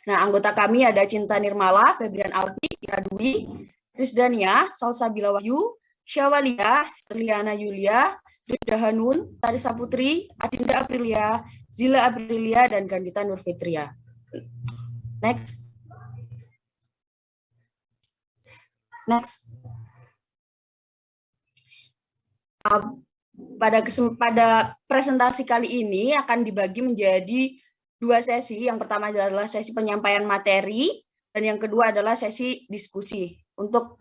Nah, anggota kami ada Cinta Nirmala, Febrian Alfi, Ira Dwi, Krisdania, Salsabila Wahyu, Syawalia, Liana Yulia, Rida Hanun, Tarisa Putri, Adinda Aprilia, Zila Aprilia, dan Gandita Nurfitria. Next. Pada presentasi kali ini akan dibagi menjadi 2 sesi. Yang pertama adalah sesi penyampaian materi, dan yang kedua adalah sesi diskusi. Untuk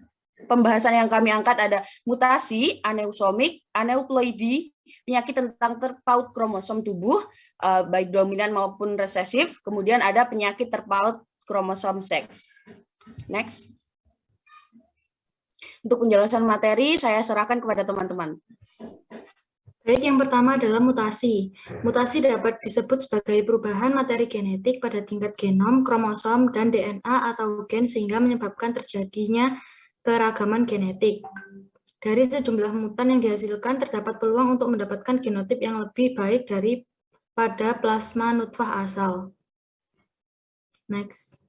pembahasan yang kami angkat ada mutasi, aneusomik, aneuploidi, penyakit tentang terpaut kromosom tubuh, baik dominan maupun resesif, kemudian ada penyakit terpaut kromosom seks. Next. Untuk penjelasan materi, saya serahkan kepada teman-teman. Baik, yang pertama adalah mutasi. Mutasi dapat disebut sebagai perubahan materi genetik pada tingkat genom, kromosom, dan DNA atau gen sehingga menyebabkan terjadinya keragaman genetik. Dari sejumlah mutan yang dihasilkan, terdapat peluang untuk mendapatkan genotip yang lebih baik daripada plasma nutfah asal. Next.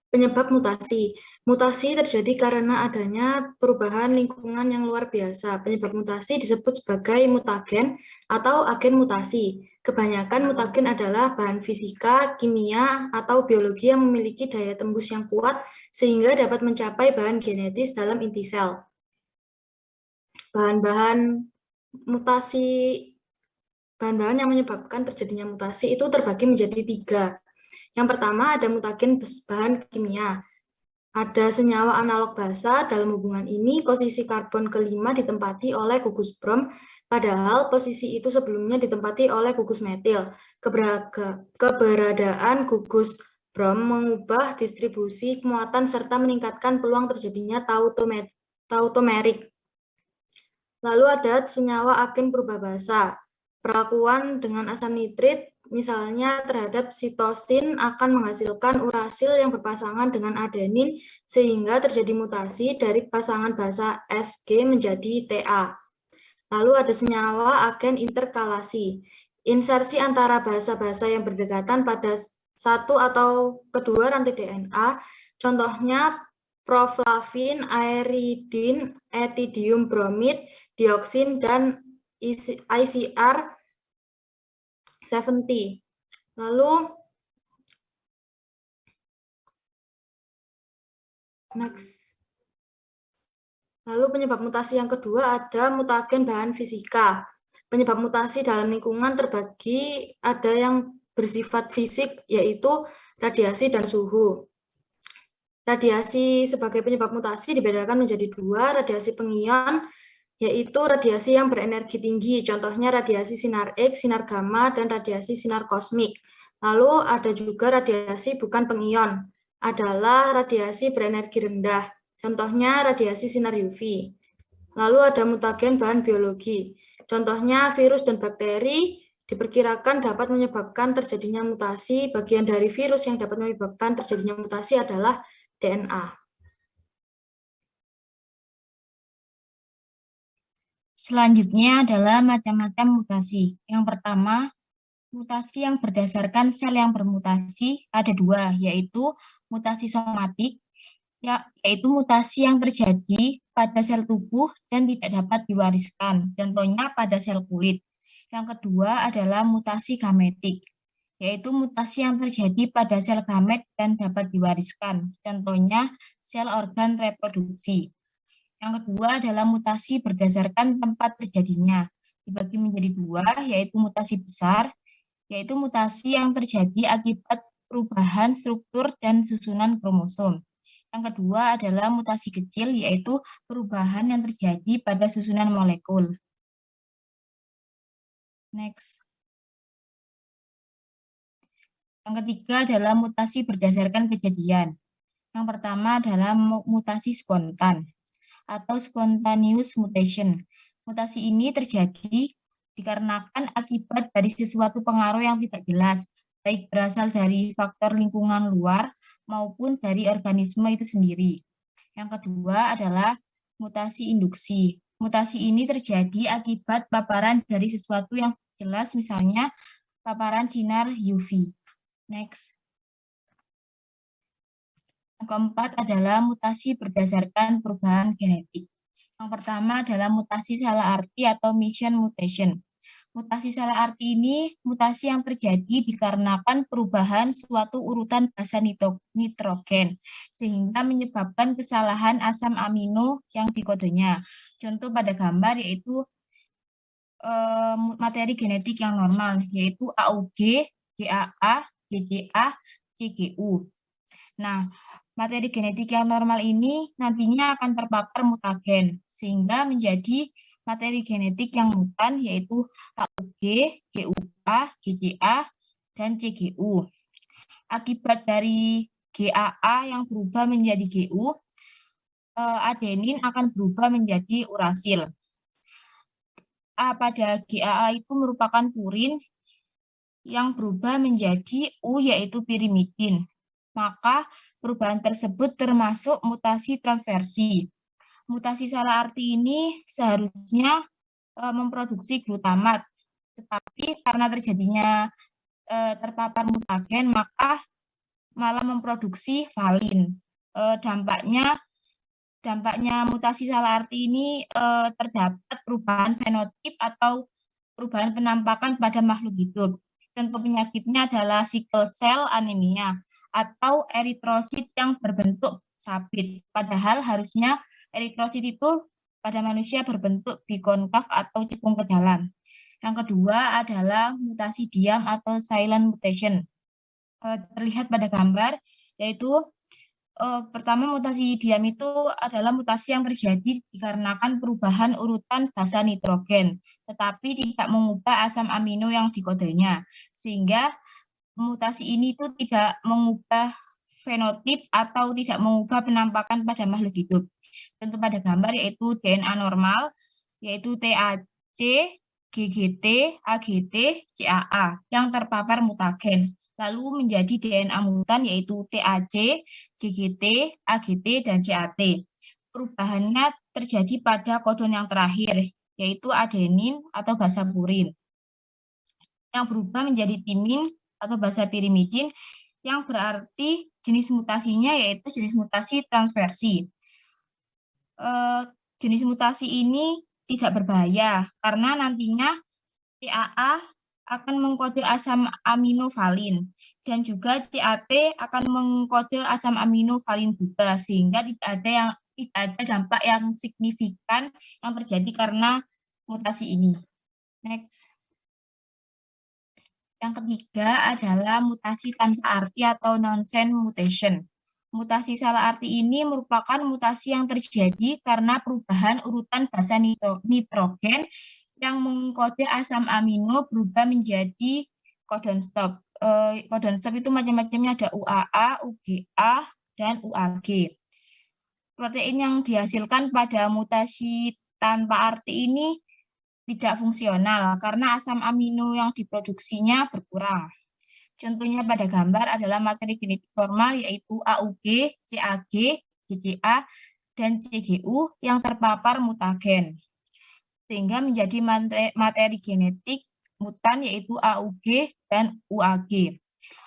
Penyebab mutasi. Mutasi terjadi karena adanya perubahan lingkungan yang luar biasa. Penyebab mutasi disebut sebagai mutagen atau agen mutasi. Kebanyakan mutagen adalah bahan fisika, kimia, atau biologi yang memiliki daya tembus yang kuat sehingga dapat mencapai bahan genetis dalam inti sel. Bahan-bahan yang menyebabkan terjadinya mutasi itu terbagi menjadi 3. Yang pertama ada mutagen bahan kimia. Ada senyawa analog basa. Dalam hubungan ini, posisi karbon kelima ditempati oleh gugus brom, padahal posisi itu sebelumnya ditempati oleh gugus metil. Keberadaan gugus brom mengubah distribusi muatan serta meningkatkan peluang terjadinya tautomerik. Lalu ada senyawa agen berubah basa. Perlakuan dengan asam nitrit misalnya terhadap sitosin akan menghasilkan urasil yang berpasangan dengan adenin sehingga terjadi mutasi dari pasangan basa Sg menjadi Ta. Lalu ada senyawa agen interkalasi. Insersi antara basa-basa yang berdekatan pada satu atau kedua rantai DNA, contohnya proflavin, aeridin, etidium bromid, dioksin, dan ICR 70. Lalu penyebab mutasi yang kedua ada mutagen bahan fisika. Penyebab mutasi dalam lingkungan terbagi ada yang bersifat fisik yaitu radiasi dan suhu. Radiasi sebagai penyebab mutasi dibedakan menjadi 2, radiasi pengion yaitu radiasi yang berenergi tinggi, contohnya radiasi sinar X, sinar gamma, dan radiasi sinar kosmik. Lalu ada juga radiasi bukan pengion, adalah radiasi berenergi rendah, contohnya radiasi sinar UV. Lalu ada mutagen bahan biologi, contohnya virus dan bakteri, diperkirakan dapat menyebabkan terjadinya mutasi. Bagian dari virus yang dapat menyebabkan terjadinya mutasi adalah DNA. Selanjutnya adalah macam-macam mutasi. Yang pertama, mutasi yang berdasarkan sel yang bermutasi ada 2, yaitu mutasi somatik, yaitu mutasi yang terjadi pada sel tubuh dan tidak dapat diwariskan, contohnya pada sel kulit. Yang kedua adalah mutasi gametik, yaitu mutasi yang terjadi pada sel gamet dan dapat diwariskan, contohnya sel organ reproduksi. Yang kedua adalah mutasi berdasarkan tempat terjadinya, dibagi menjadi 2, yaitu mutasi besar, yaitu mutasi yang terjadi akibat perubahan struktur dan susunan kromosom. Yang kedua adalah mutasi kecil, yaitu perubahan yang terjadi pada susunan molekul. Next. Yang ketiga adalah mutasi berdasarkan kejadian. Yang pertama adalah mutasi spontan atau spontaneous mutation. Mutasi ini terjadi dikarenakan akibat dari sesuatu pengaruh yang tidak jelas, baik berasal dari faktor lingkungan luar maupun dari organisme itu sendiri. Yang kedua adalah mutasi induksi. Mutasi ini terjadi akibat paparan dari sesuatu yang jelas, misalnya paparan sinar UV. Next. Yang keempat adalah mutasi berdasarkan perubahan genetik. Yang pertama adalah mutasi salah arti atau mission mutation. Mutasi salah arti ini mutasi yang terjadi dikarenakan perubahan suatu urutan basa nitrogen, sehingga menyebabkan kesalahan asam amino yang dikodenya. Contoh pada gambar yaitu materi genetik yang normal, yaitu AUG, GAA, GCA, CGU. Nah, materi genetik yang normal ini nantinya akan terpapar mutagen, sehingga menjadi materi genetik yang mutan, yaitu AUG, GUA, GCA, dan CGU. Akibat dari GAA yang berubah menjadi GU, adenin akan berubah menjadi urasil. Pada GAA itu merupakan purin yang berubah menjadi U, yaitu pirimidin. Maka perubahan tersebut termasuk mutasi transversi. Mutasi salah arti ini seharusnya memproduksi glutamat, tetapi karena terjadinya terpapar mutagen, maka malah memproduksi valin. Dampaknya mutasi salah arti ini terdapat perubahan fenotip atau perubahan penampakan pada makhluk hidup. Contoh penyakitnya adalah sickle cell anemia atau eritrosit yang berbentuk sabit. Padahal harusnya eritrosit itu pada manusia berbentuk bikonkav atau cekung ke dalam. Yang kedua adalah mutasi diam atau silent mutation. Terlihat pada gambar, yaitu pertama, mutasi diam itu adalah mutasi yang terjadi dikarenakan perubahan urutan basa nitrogen, tetapi tidak mengubah asam amino yang dikodenya, sehingga mutasi ini itu tidak mengubah fenotip atau tidak mengubah penampakan pada makhluk hidup. Contoh pada gambar yaitu DNA normal, yaitu TAC, GGT, AGT, CAA yang terpapar mutagen, lalu menjadi DNA mutan yaitu TAC, GGT, AGT, dan CAT. Perubahannya terjadi pada kodon yang terakhir, yaitu adenin atau basa purin, yang berubah menjadi timin atau basa pirimidin, yang berarti jenis mutasinya yaitu jenis mutasi transversi. Jenis mutasi ini tidak berbahaya, karena nantinya CAA akan mengkode asam amino valin, dan juga CAT akan mengkode asam amino valin juga, sehingga tidak ada dampak yang signifikan yang terjadi karena mutasi ini. Next. Yang ketiga adalah mutasi tanpa arti atau nonsense mutation. Mutasi salah arti ini merupakan mutasi yang terjadi karena perubahan urutan basa nitrogen yang mengkode asam amino berubah menjadi codon stop. Codon stop itu macam-macamnya, ada UAA, UGA, dan UAG. Protein yang dihasilkan pada mutasi tanpa arti ini tidak fungsional karena asam amino yang diproduksinya berkurang. Contohnya pada gambar adalah materi genetik normal yaitu AUG, CAG, GCA, dan CGU yang terpapar mutagen, sehingga menjadi materi genetik mutan yaitu AUG dan UAG.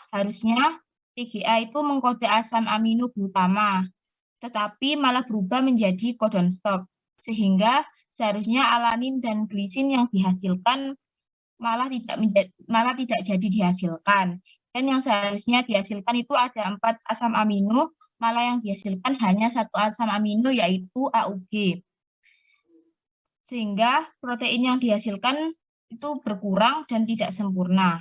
Harusnya CGA itu mengkode asam amino glutama, tetapi malah berubah menjadi codon stop, sehingga seharusnya alanin dan glisin yang dihasilkan malah tidak jadi dihasilkan. Dan yang seharusnya dihasilkan itu ada 4 asam amino, malah yang dihasilkan hanya 1 asam amino yaitu AUG. Sehingga protein yang dihasilkan itu berkurang dan tidak sempurna.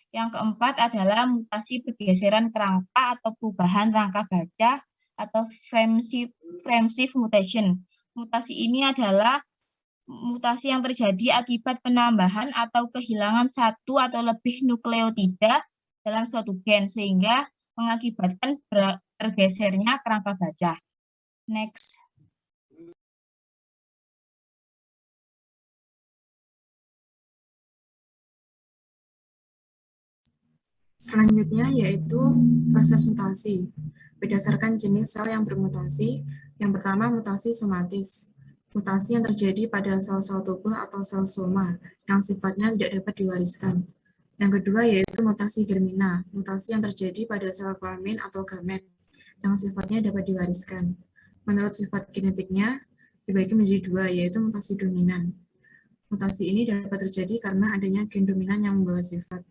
Yang keempat adalah mutasi pergeseran kerangka atau perubahan rangka baca atau frame shift mutation. Mutasi ini adalah mutasi yang terjadi akibat penambahan atau kehilangan satu atau lebih nukleotida dalam suatu gen, sehingga mengakibatkan bergesernya kerangka baca. Next. Selanjutnya yaitu proses mutasi. Berdasarkan jenis sel yang bermutasi, yang pertama mutasi somatis. Mutasi yang terjadi pada sel-sel tubuh atau sel soma yang sifatnya tidak dapat diwariskan. Yang kedua yaitu mutasi germina, mutasi yang terjadi pada sel kelamin atau gamet yang sifatnya dapat diwariskan. Menurut sifat genetiknya, dibagi menjadi dua, yaitu mutasi dominan. Mutasi ini dapat terjadi karena adanya gen dominan yang membawa sifat.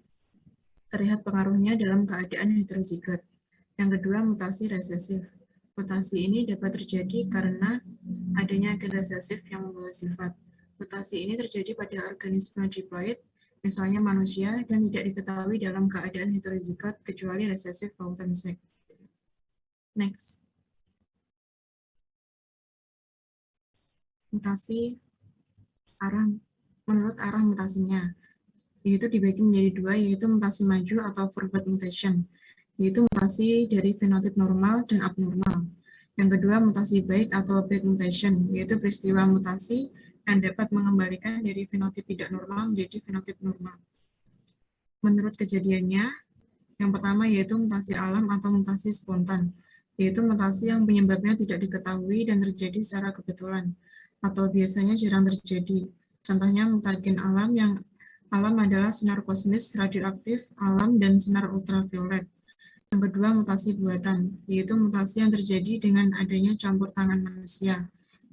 Terlihat pengaruhnya dalam keadaan heterozigot. Yang kedua, mutasi resesif. Mutasi ini dapat terjadi karena adanya gen resesif yang membawa sifat. Mutasi ini terjadi pada organisme diploid, misalnya manusia, dan tidak diketahui dalam keadaan heterozigot kecuali resesif pautan seks. Next. Mutasi menurut arah mutasinya, yaitu dibagi menjadi dua, yaitu mutasi maju atau forward mutation, yaitu mutasi dari fenotip normal dan abnormal. Yang kedua, mutasi baik atau back mutation, yaitu peristiwa mutasi yang dapat mengembalikan dari fenotip tidak normal menjadi fenotip normal. Menurut kejadiannya, yang pertama yaitu mutasi alam atau mutasi spontan, yaitu mutasi yang penyebabnya tidak diketahui dan terjadi secara kebetulan, atau biasanya jarang terjadi. Contohnya mutagen alam yang alam adalah sinar kosmis, radioaktif, alam, dan sinar ultraviolet. Yang kedua, mutasi buatan, yaitu mutasi yang terjadi dengan adanya campur tangan manusia.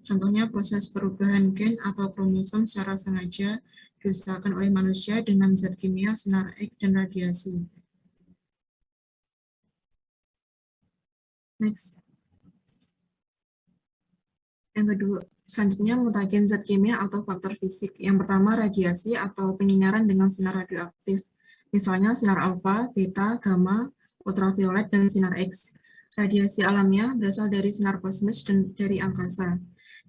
Contohnya proses perubahan gen atau kromosom secara sengaja diusahakan oleh manusia dengan zat kimia, sinar X, dan radiasi. Next. Yang kedua, selanjutnya mutagen zat kimia atau faktor fisik. Yang pertama, radiasi atau penyinaran dengan sinar radioaktif. Misalnya sinar alfa, beta, gamma, ultraviolet, dan sinar X. Radiasi alamiah berasal dari sinar kosmis dan dari angkasa.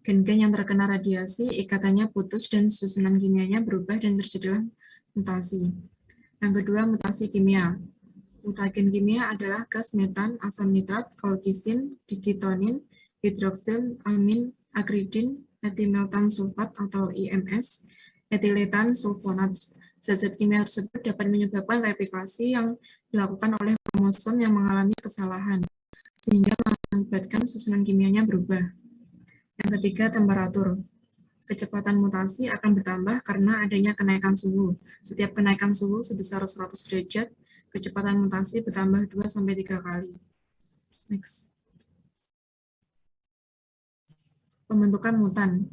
Gen-gen yang terkena radiasi, ikatannya putus dan susunan kimianya berubah dan terjadilah mutasi. Yang kedua, mutasi kimia. Mutagen kimia adalah gas metan, asam nitrat, kolkisin, digitonin, hidroksil, amin, akridin, etimeltan sulfat atau IMS, etiletan sulfonat. Zat-zat kimia tersebut dapat menyebabkan replikasi yang dilakukan oleh kromosom yang mengalami kesalahan, sehingga mengakibatkan susunan kimianya berubah. Yang ketiga, temperatur. Kecepatan mutasi akan bertambah karena adanya kenaikan suhu. Setiap kenaikan suhu sebesar 100 derajat, kecepatan mutasi bertambah 2-3 kali. Next. Pembentukan mutan.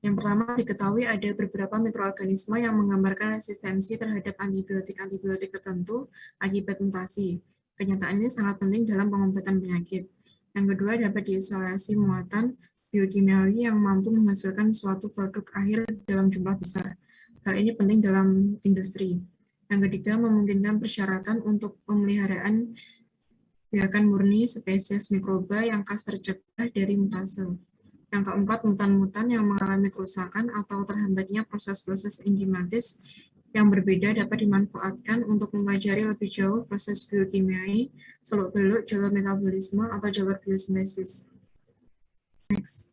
Yang pertama, diketahui ada beberapa mikroorganisme yang menggambarkan resistensi terhadap antibiotik-antibiotik tertentu akibat mutasi. Kenyataan ini sangat penting dalam pengobatan penyakit. Yang kedua, dapat diisolasi muatan biokimiawi yang mampu menghasilkan suatu produk akhir dalam jumlah besar. Hal ini penting dalam industri. Yang ketiga, memungkinkan persyaratan untuk pemeliharaan biakan murni spesies mikroba yang khas tercegah dari mutase. Yang keempat, mutan-mutan yang mengalami kerusakan atau terhambatnya proses-proses enzimatis yang berbeda dapat dimanfaatkan untuk mempelajari lebih jauh proses biokimiai, seluk-beluk jalur metabolisme atau jalur biosintesis. Next.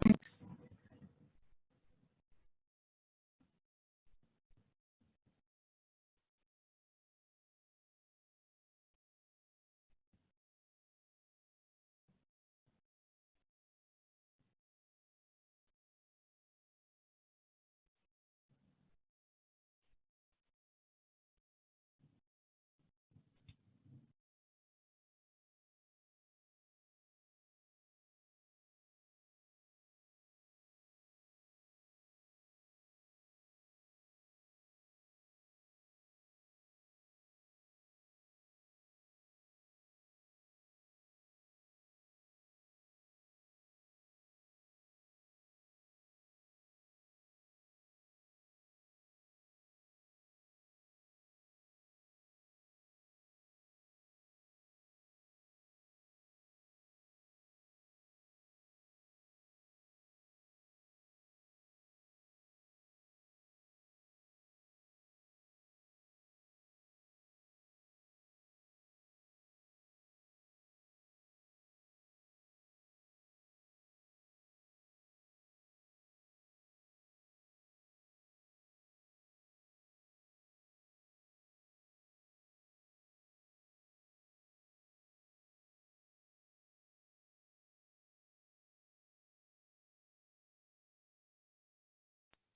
Next.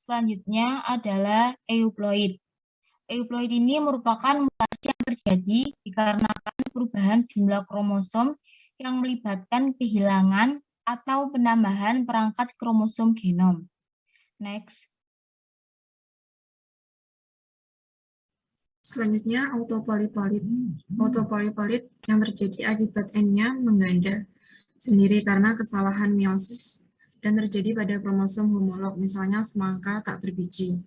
Selanjutnya adalah euploid. Euploid ini merupakan mutasi yang terjadi dikarenakan perubahan jumlah kromosom yang melibatkan kehilangan atau penambahan perangkat kromosom genom. Next. Selanjutnya, autopolipolit. Autopolipolit yang terjadi akibat N-nya mengganda sendiri karena kesalahan meiosis dan terjadi pada kromosom homolog, misalnya semangka tak berbiji.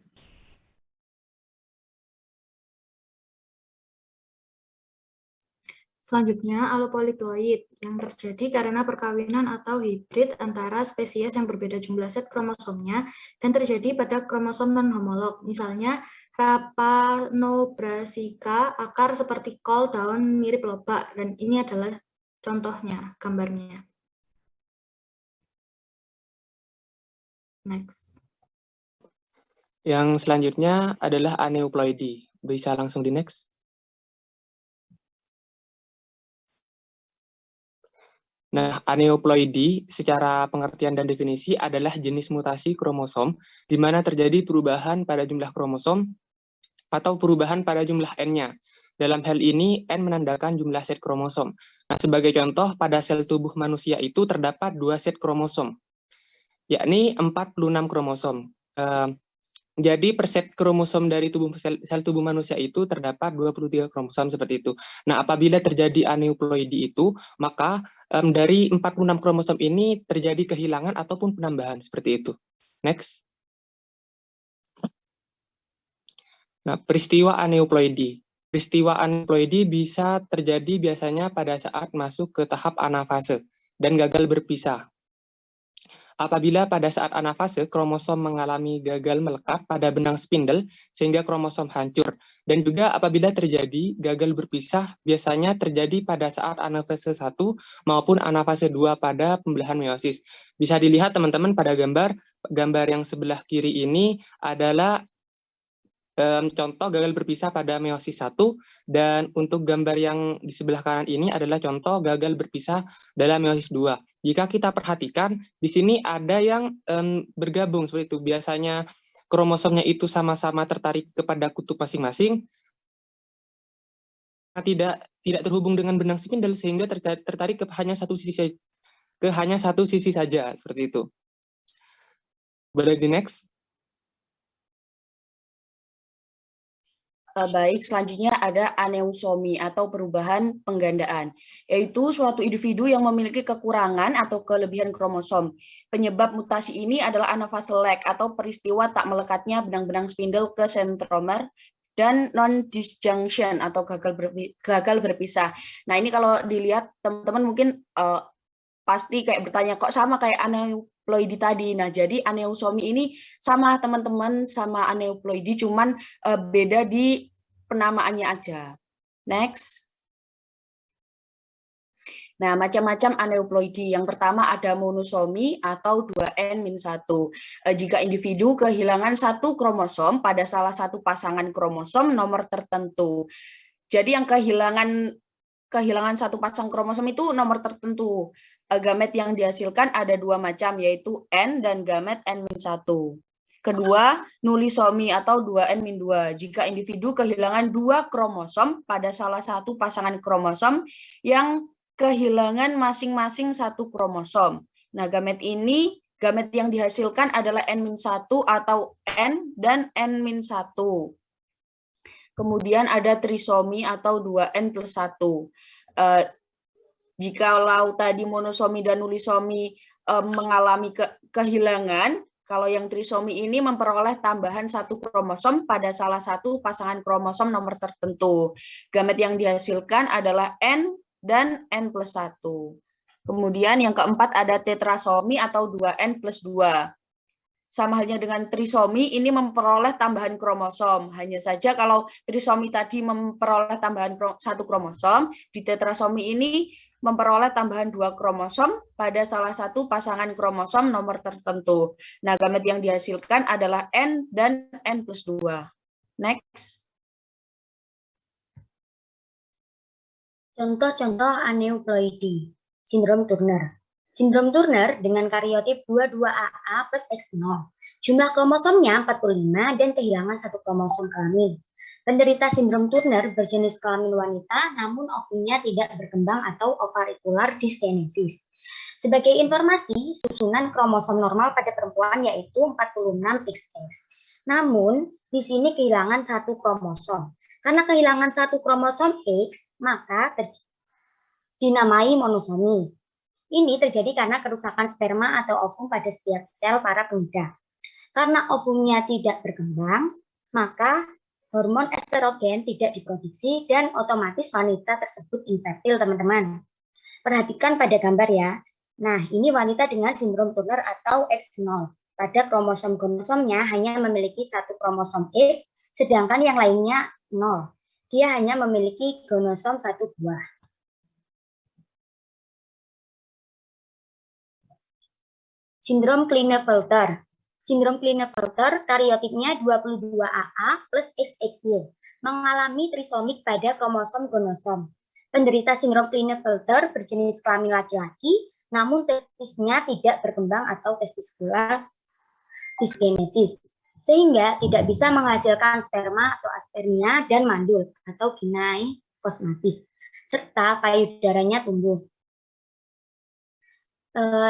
Selanjutnya, alopoliploid yang terjadi karena perkawinan atau hibrid antara spesies yang berbeda jumlah set kromosomnya dan terjadi pada kromosom non-homolog. Misalnya, Rapanobrassica, akar seperti kol, daun mirip lobak, dan ini adalah contohnya, gambarnya. Next. Yang selanjutnya adalah aneuploidi. Bisa langsung di next. Nah, aneuploidi secara pengertian dan definisi adalah jenis mutasi kromosom di mana terjadi perubahan pada jumlah kromosom atau perubahan pada jumlah N-nya. Dalam hal ini, N menandakan jumlah set kromosom. Nah, sebagai contoh, pada sel tubuh manusia itu terdapat 2 set kromosom, yakni 46 kromosom. Jadi per set kromosom dari sel tubuh manusia itu terdapat 23 kromosom seperti itu. Nah, apabila terjadi aneuploidi itu, maka dari 46 kromosom ini terjadi kehilangan ataupun penambahan seperti itu. Next. Nah, peristiwa aneuploidi. Peristiwa aneuploidi bisa terjadi biasanya pada saat masuk ke tahap anafase dan gagal berpisah. Apabila pada saat anafase kromosom mengalami gagal melekat pada benang spindle sehingga kromosom hancur. Dan juga apabila terjadi gagal berpisah biasanya terjadi pada saat anafase 1 maupun anafase 2 pada pembelahan meiosis. Bisa dilihat teman-teman pada gambar yang sebelah kiri ini adalah contoh gagal berpisah pada meiosis 1, dan untuk gambar yang di sebelah kanan ini adalah contoh gagal berpisah dalam meiosis 2. Jika kita perhatikan, di sini ada yang bergabung seperti itu. Biasanya kromosomnya itu sama-sama tertarik kepada kutub masing-masing, tidak terhubung dengan benang spindle sehingga tertarik ke hanya satu sisi saja seperti itu. Boleh di next. Baik, selanjutnya ada aneusomi atau perubahan penggandaan, yaitu suatu individu yang memiliki kekurangan atau kelebihan kromosom. Penyebab mutasi ini adalah anafase lag atau peristiwa tak melekatnya benang-benang spindle ke sentromer dan non-disjunction atau gagal berpisah. Nah, ini kalau dilihat teman-teman mungkin pasti kayak bertanya, kok sama kayak aneuploidi tadi. Nah, jadi aneusomi ini sama teman-teman sama aneuploidi, cuman beda di penamaannya aja. Next. Nah, macam-macam aneuploidi. Yang pertama ada monosomi atau 2N-1. Jika individu kehilangan satu kromosom pada salah satu pasangan kromosom nomor tertentu. Jadi yang kehilangan satu pasang kromosom itu nomor tertentu. Gamet yang dihasilkan ada 2 macam, yaitu N dan gamet N-1. Kedua, nulisomi atau 2N-2. Jika individu kehilangan 2 kromosom pada salah satu pasangan kromosom yang kehilangan masing-masing satu kromosom. Nah, gamet yang dihasilkan adalah N-1 atau N dan N-1. Kemudian ada trisomi atau 2N+1. Jikalau tadi monosomi dan nulisomi mengalami kehilangan, kalau yang trisomi ini memperoleh tambahan satu kromosom pada salah satu pasangan kromosom nomor tertentu. Gamet yang dihasilkan adalah N dan N+1. Kemudian yang keempat ada tetrasomi atau 2N+2. Sama halnya dengan trisomi, ini memperoleh tambahan kromosom. Hanya saja kalau trisomi tadi memperoleh tambahan satu kromosom, di tetrasomi ini memperoleh tambahan 2 kromosom pada salah satu pasangan kromosom nomor tertentu. Nah, gamet yang dihasilkan adalah N dan N+2. Next. Contoh-contoh aneuploidi. Sindrom Turner. Sindrom Turner dengan kariotip 22AA plus X0 Jumlah kromosomnya 45 dan kehilangan satu kromosom kelamin. Penderita sindrom Turner berjenis kelamin wanita, namun ovumnya tidak berkembang atau ovarikular dyskinesis. Sebagai informasi, susunan kromosom normal pada perempuan yaitu 46XX. Namun, di sini kehilangan satu kromosom. Karena kehilangan satu kromosom X, maka dinamai monosomi. Ini terjadi karena kerusakan sperma atau ovum pada setiap sel para pengidap. Karena ovumnya tidak berkembang, maka hormon estrogen tidak diproduksi dan otomatis wanita tersebut infertil, teman-teman. Perhatikan pada gambar ya. Nah, ini wanita dengan sindrom Turner atau X0. Pada kromosom-kromosomnya hanya memiliki satu kromosom X, sedangkan yang lainnya 0. Dia hanya memiliki kromosom satu buah. Sindrom Klinefelter. Sindrom Klinefelter kariotipnya 22AA plus XXY, mengalami trisomik pada kromosom gonosom. Penderita sindrom Klinefelter berjenis kelamin laki-laki, namun testisnya tidak berkembang atau testicular dyskinesis, sehingga tidak bisa menghasilkan sperma atau aspermia dan mandul atau ginekosmatis, serta payudaranya tumbuh.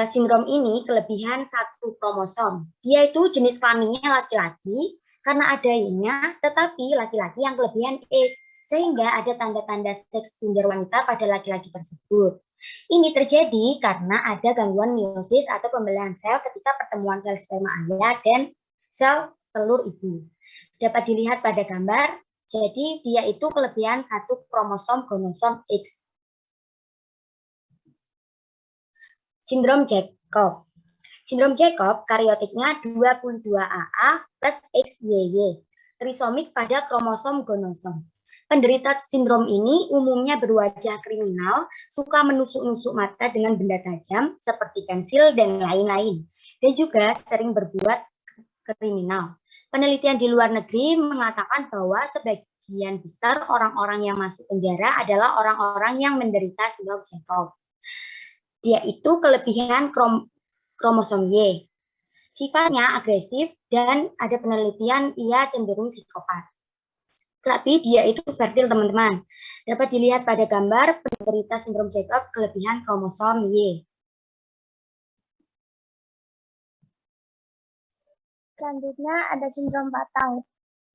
Sindrom ini kelebihan satu kromosom. Dia itu jenis kelaminnya laki-laki karena adanya, tetapi laki-laki yang kelebihan X, sehingga ada tanda-tanda seks gender wanita pada laki-laki tersebut. Ini terjadi karena ada gangguan meiosis atau pembelahan sel ketika pertemuan sel sperma ayah dan sel telur ibu. Dapat dilihat pada gambar, jadi dia itu kelebihan satu kromosom gonosom X. Sindrom Jacob. Sindrom Jacob kariotipnya 22AA plus XYY, trisomik pada kromosom gonosom. Penderita sindrom ini umumnya berwajah kriminal, suka menusuk-nusuk mata dengan benda tajam seperti pensil dan lain-lain, dan juga sering berbuat kriminal. Penelitian di luar negeri mengatakan bahwa sebagian besar orang-orang yang masuk penjara adalah orang-orang yang menderita sindrom Jacob. Dia itu kelebihan kromosom Y. Sifatnya agresif dan ada penelitian ia cenderung psikopat. Tapi dia itu fertil, teman-teman. Dapat dilihat pada gambar penderita sindrom Jacob kelebihan kromosom Y. Selanjutnya ada sindrom Patau.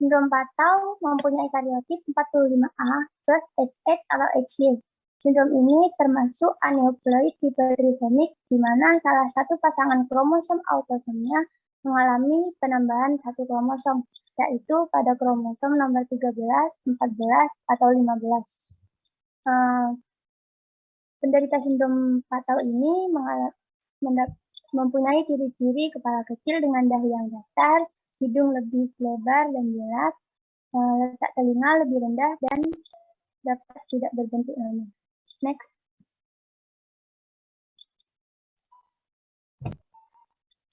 Sindrom Patau mempunyai kariotip 45A plus XX atau XY. Sindrom ini termasuk aneuploid tipe trisomik, di mana salah satu pasangan kromosom autosomnya mengalami penambahan satu kromosom, yaitu pada kromosom nomor 13, 14, atau 15. Penderita sindrom Patau ini mempunyai ciri-ciri kepala kecil dengan dahi yang datar, hidung lebih lebar dan jelas, letak telinga lebih rendah, dan dapat tidak berbentuk normal. Next.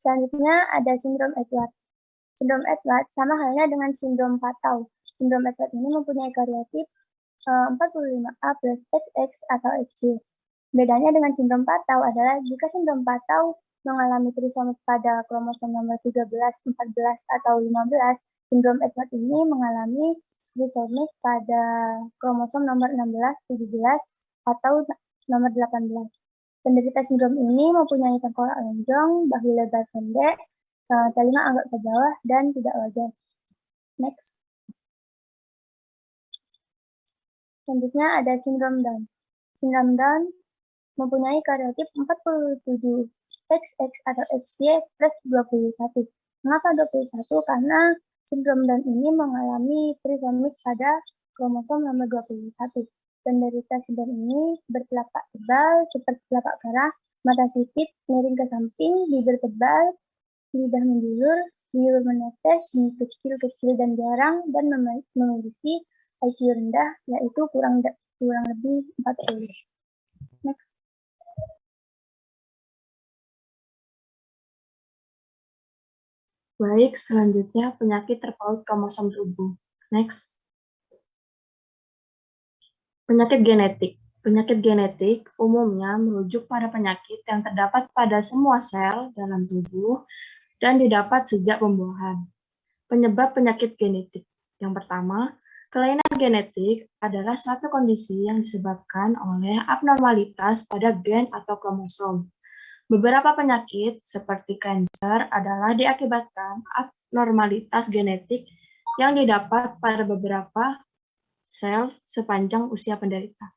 Selanjutnya ada sindrom Edwards. Sindrom Edwards sama halnya dengan sindrom Patau. Sindrom Edwards ini mempunyai kariotip 45A plus XX atau XY. Bedanya dengan sindrom Patau adalah jika sindrom Patau mengalami trisomik pada kromosom nomor 13, 14, atau 15, sindrom Edwards ini mengalami trisomik pada kromosom nomor 16, 17, atau nomor 18. Penderita sindrom ini mempunyai tengkorak lonjong, bahu lebar pendek, telinga agak ke bawah, dan tidak wajar. Next. Selanjutnya ada sindrom Down. Sindrom Down mempunyai kariotip 47 XX atau XY plus 21. Mengapa 21? Karena sindrom Down ini mengalami trisomik pada kromosom nomor 21. Penderita sindrom ini bertelapak tebal, seperti telapak kerah, mata sipit, miring ke samping, bibir tebal, lidah menjulur, liur menetes, kecil-kecil dan jarang, dan memiliki IQ rendah, yaitu kurang lebih 40. Next. Baik, selanjutnya penyakit terpaut kromosom tubuh. Next. Penyakit genetik. Penyakit genetik umumnya merujuk pada penyakit yang terdapat pada semua sel dalam tubuh dan didapat sejak pembuahan. Penyebab penyakit genetik. Yang pertama, kelainan genetik adalah suatu kondisi yang disebabkan oleh abnormalitas pada gen atau kromosom. Beberapa penyakit seperti kanker adalah diakibatkan abnormalitas genetik yang didapat pada beberapa sel sepanjang usia penderita.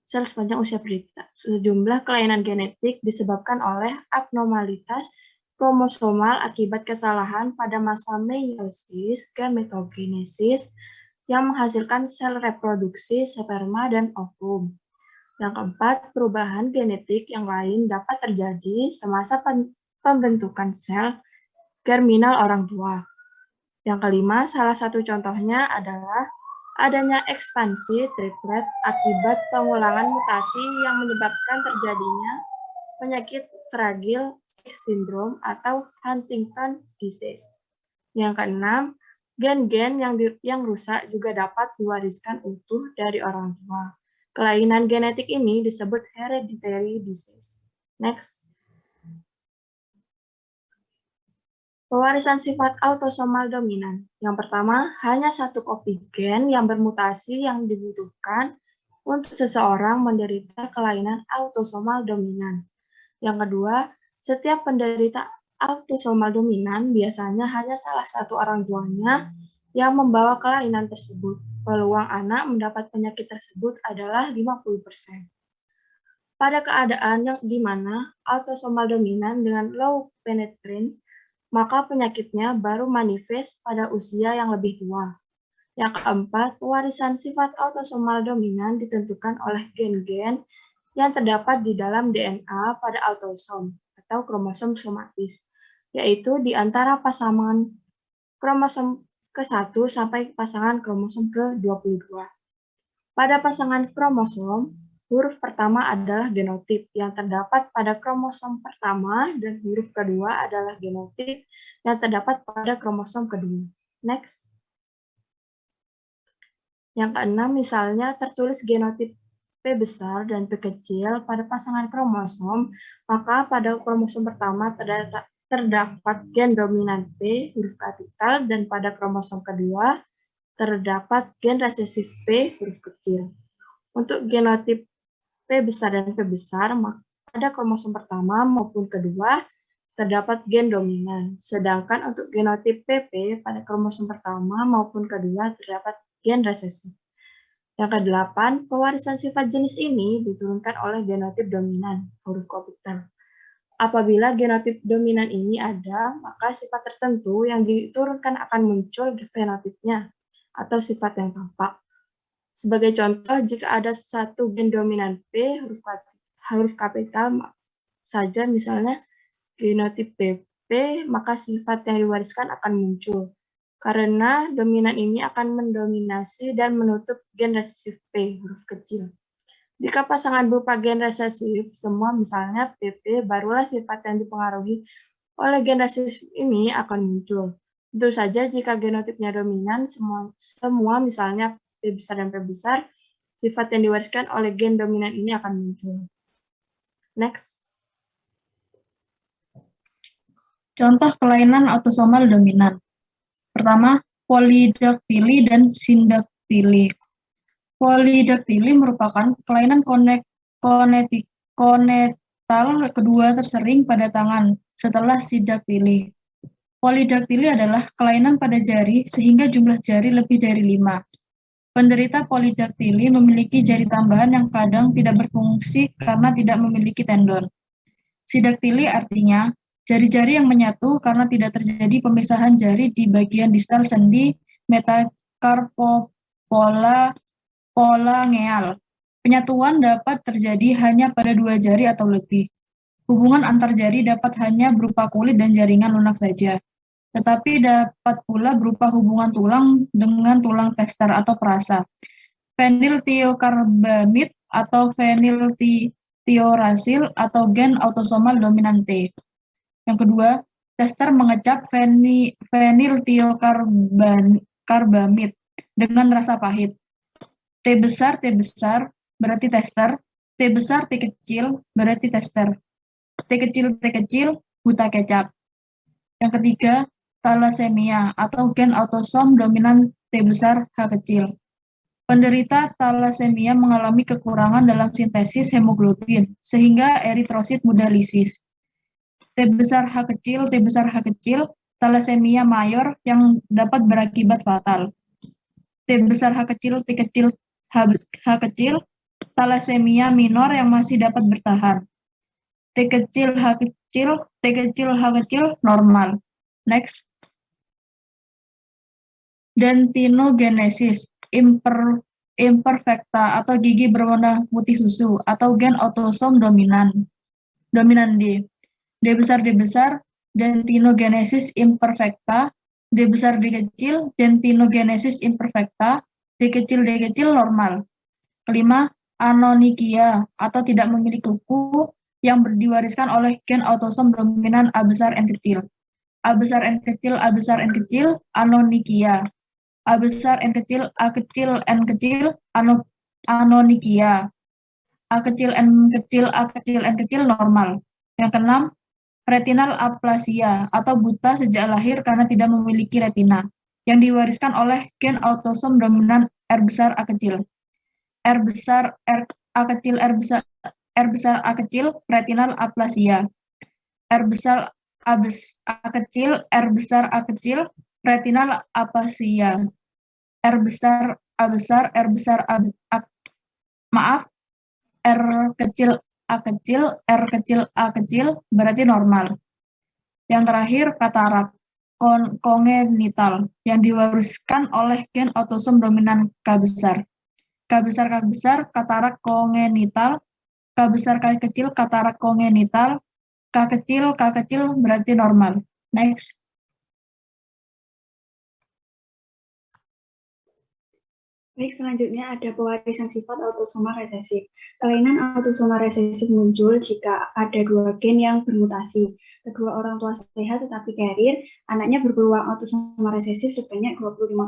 Sejumlah kelainan genetik disebabkan oleh abnormalitas kromosomal akibat kesalahan pada masa meiosis, gametogenesis, yang menghasilkan sel reproduksi sperma dan ovum. Yang keempat, perubahan genetik yang lain dapat terjadi semasa pembentukan sel germinal orang tua. Yang kelima, salah satu contohnya adalah adanya ekspansi triplet akibat pengulangan mutasi yang menyebabkan terjadinya penyakit Fragile X syndrome atau Huntington disease. Yang keenam, gen-gen yang rusak juga dapat diwariskan utuh dari orang tua. Kelainan genetik ini disebut hereditary disease. Next. Pewarisan sifat autosomal dominan. Yang pertama, hanya satu kopi gen yang bermutasi yang dibutuhkan untuk seseorang menderita kelainan autosomal dominan. Yang kedua, setiap penderita autosomal dominan biasanya hanya salah satu orang tuanya yang membawa kelainan tersebut. Peluang anak mendapat penyakit tersebut adalah 50%. Pada keadaan yang di mana autosomal dominan dengan low penetrance, maka penyakitnya baru manifest pada usia yang lebih tua. Yang keempat, pewarisan sifat autosomal dominan ditentukan oleh gen-gen yang terdapat di dalam DNA pada autosom atau kromosom somatis, yaitu di antara pasangan kromosom ke-1 sampai pasangan kromosom ke-22. Pada pasangan kromosom, huruf pertama adalah genotip yang terdapat pada kromosom pertama dan huruf kedua adalah genotip yang terdapat pada kromosom kedua. Next. Yang keenam, misalnya tertulis genotip P besar dan P kecil pada pasangan kromosom, maka pada kromosom pertama terdapat gen dominan P huruf kapital dan pada kromosom kedua terdapat gen resesif P huruf kecil. Untuk genotip P besar dan P besar, pada kromosom pertama maupun kedua terdapat gen dominan. Sedangkan untuk genotip PP pada kromosom pertama maupun kedua terdapat gen resesif. Yang kedelapan, pewarisan sifat jenis ini diturunkan oleh genotip dominan, huruf kapital. Apabila genotip dominan ini ada, maka sifat tertentu yang diturunkan akan muncul di fenotipnya atau sifat yang tampak. Sebagai contoh, jika ada satu gen dominan P huruf kapital saja, misalnya genotip PP, maka sifat yang diwariskan akan muncul. Karena dominan ini akan mendominasi dan menutup gen resesif P huruf kecil. Jika pasangan berupa gen resesif semua, misalnya PP, barulah sifat yang dipengaruhi oleh gen resesif ini akan muncul. Tentu saja jika genotipnya dominan, semua misalnya P besar dan P besar, sifat yang diwariskan oleh gen dominan ini akan muncul. Next. Contoh kelainan autosomal dominan. Pertama, polidaktili dan sindaktili. Polidaktili merupakan kelainan konetal kedua tersering pada tangan setelah sindaktili. Polidaktili adalah kelainan pada jari sehingga jumlah jari lebih dari 5. Penderita polidaktili memiliki jari tambahan yang kadang tidak berfungsi karena tidak memiliki tendon. Sindaktili artinya jari-jari yang menyatu karena tidak terjadi pemisahan jari di bagian distal sendi metacarpopolangeal. Penyatuan dapat terjadi hanya pada 2 jari atau lebih. Hubungan antar jari dapat hanya berupa kulit dan jaringan lunak saja, tetapi dapat pula berupa hubungan tulang dengan tulang tester atau perasa, feniltiokarbamid atau feniltiorasil atau gen autosomal dominan T. Yang kedua, tester mengecap feniltiokarbamid dengan rasa pahit. T besar berarti tester, T besar T kecil berarti tester. T kecil buta kecap. Yang ketiga, thalassemia atau gen autosom dominan T besar H kecil. Penderita thalassemia mengalami kekurangan dalam sintesis hemoglobin, sehingga eritrosit mudah lisis. T besar H kecil, thalassemia mayor yang dapat berakibat fatal. T besar H kecil, H kecil, thalassemia minor yang masih dapat bertahan. T kecil H kecil, normal. Next. Dentinogenesis imperfecta atau gigi berwarna putih susu atau gen autosom dominan D. D besar, dentinogenesis imperfecta, D besar, D kecil, dentinogenesis imperfecta, D kecil, normal. Kelima, anonychia atau tidak memiliki kuku yang diwariskan oleh gen autosom dominan A besar, N kecil. A besar, N kecil, anonychia. A besar, N kecil, N kecil, anonychia. A kecil, N kecil, normal. Yang keenam, retinal aplasia atau buta sejak lahir karena tidak memiliki retina, yang diwariskan oleh gen autosom dominan R besar A kecil. R besar A kecil, retinal aplasia. R besar A kecil, retinal aplasia. R kecil A kecil berarti normal. Yang terakhir, katarak kongenital yang diwariskan oleh gen autosom dominan K besar. K besar, katarak kongenital. K besar, K kecil, katarak kongenital. K kecil berarti normal. Next. Baik, selanjutnya ada pewarisan sifat autosomal resesif. Kelainan autosomal resesif muncul jika ada dua gen yang bermutasi. Kedua orang tua sehat tetapi carrier, anaknya berpeluang autosomal resesif sebanyak 25%.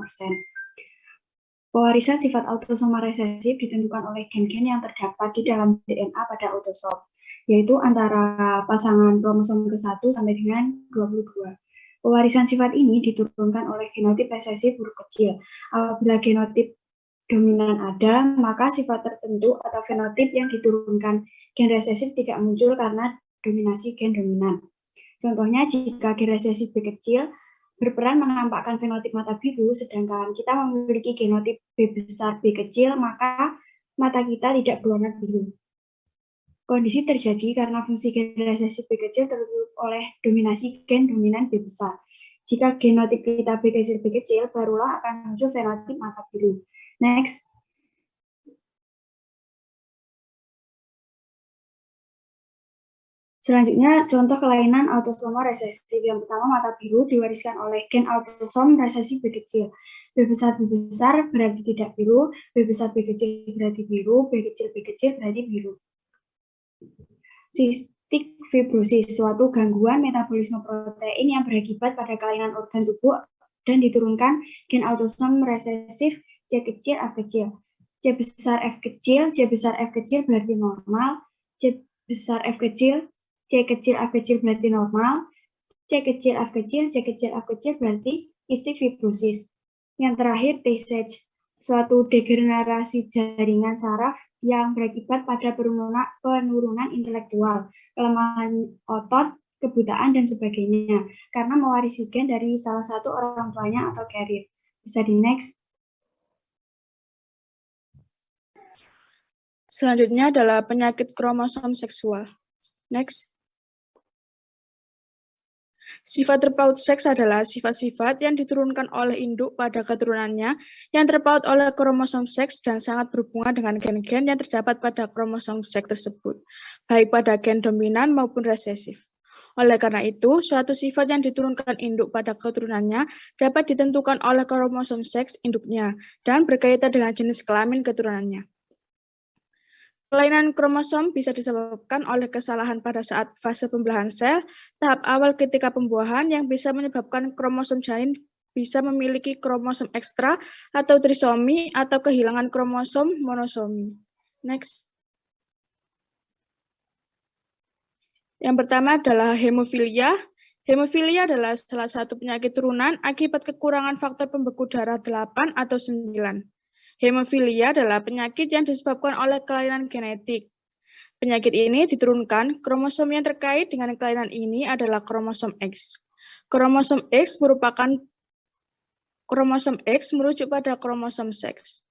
Pewarisan sifat autosomal resesif ditentukan oleh gen-gen yang terdapat di dalam DNA pada autosom, yaitu antara pasangan kromosom ke-1 sampai dengan 22. Pewarisan sifat ini diturunkan oleh genotip resesif huruf kecil. Apabila genotip dominan ada, maka sifat tertentu atau fenotip yang diturunkan gen resesif tidak muncul karena dominasi gen dominan. Contohnya, jika gen resesif B kecil berperan menampakkan fenotip mata biru, sedangkan kita memiliki genotip B besar B kecil, maka mata kita tidak berwarna biru. Kondisi terjadi karena fungsi gen resesif B kecil tertutup oleh dominasi gen dominan B besar. Jika genotip kita B kecil, barulah akan muncul fenotip mata biru. Next. Selanjutnya, contoh kelainan autosomal resesif. Yang pertama, mata biru diwariskan oleh gen autosom resesif B kecil. B besar berarti tidak biru, B besar B kecil berarti biru, B kecil berarti biru. Cystic fibrosis, suatu gangguan metabolisme protein yang berakibat pada kelainan organ tubuh dan diturunkan gen autosom resesif C kecil F kecil. C besar F kecil berarti normal. C besar F kecil, C kecil F kecil berarti normal. C kecil F kecil berarti cystic fibrosis. Yang terakhir, TSH, suatu degenerasi jaringan saraf yang berakibat pada penurunan intelektual, kelemahan otot, kebutaan, dan sebagainya, karena mewarisi gen dari salah satu orang tuanya atau carrier. Bisa di next. Selanjutnya adalah penyakit kromosom seksual. Next. Sifat terpaut seks adalah sifat-sifat yang diturunkan oleh induk pada keturunannya yang terpaut oleh kromosom seks dan sangat berhubungan dengan gen-gen yang terdapat pada kromosom seks tersebut, baik pada gen dominan maupun resesif. Oleh karena itu, suatu sifat yang diturunkan induk pada keturunannya dapat ditentukan oleh kromosom seks induknya dan berkaitan dengan jenis kelamin keturunannya. Kelainan kromosom bisa disebabkan oleh kesalahan pada saat fase pembelahan sel, tahap awal ketika pembuahan yang bisa menyebabkan kromosom janin bisa memiliki kromosom ekstra atau trisomi atau kehilangan kromosom monosomi. Next. Yang pertama adalah hemofilia. Hemofilia adalah salah satu penyakit turunan akibat kekurangan faktor pembeku darah 8 atau 9. Hemofilia adalah penyakit yang disebabkan oleh kelainan genetik. Penyakit ini diturunkan, kromosom yang terkait dengan kelainan ini adalah kromosom X. Kromosom X merujuk pada kromosom seks.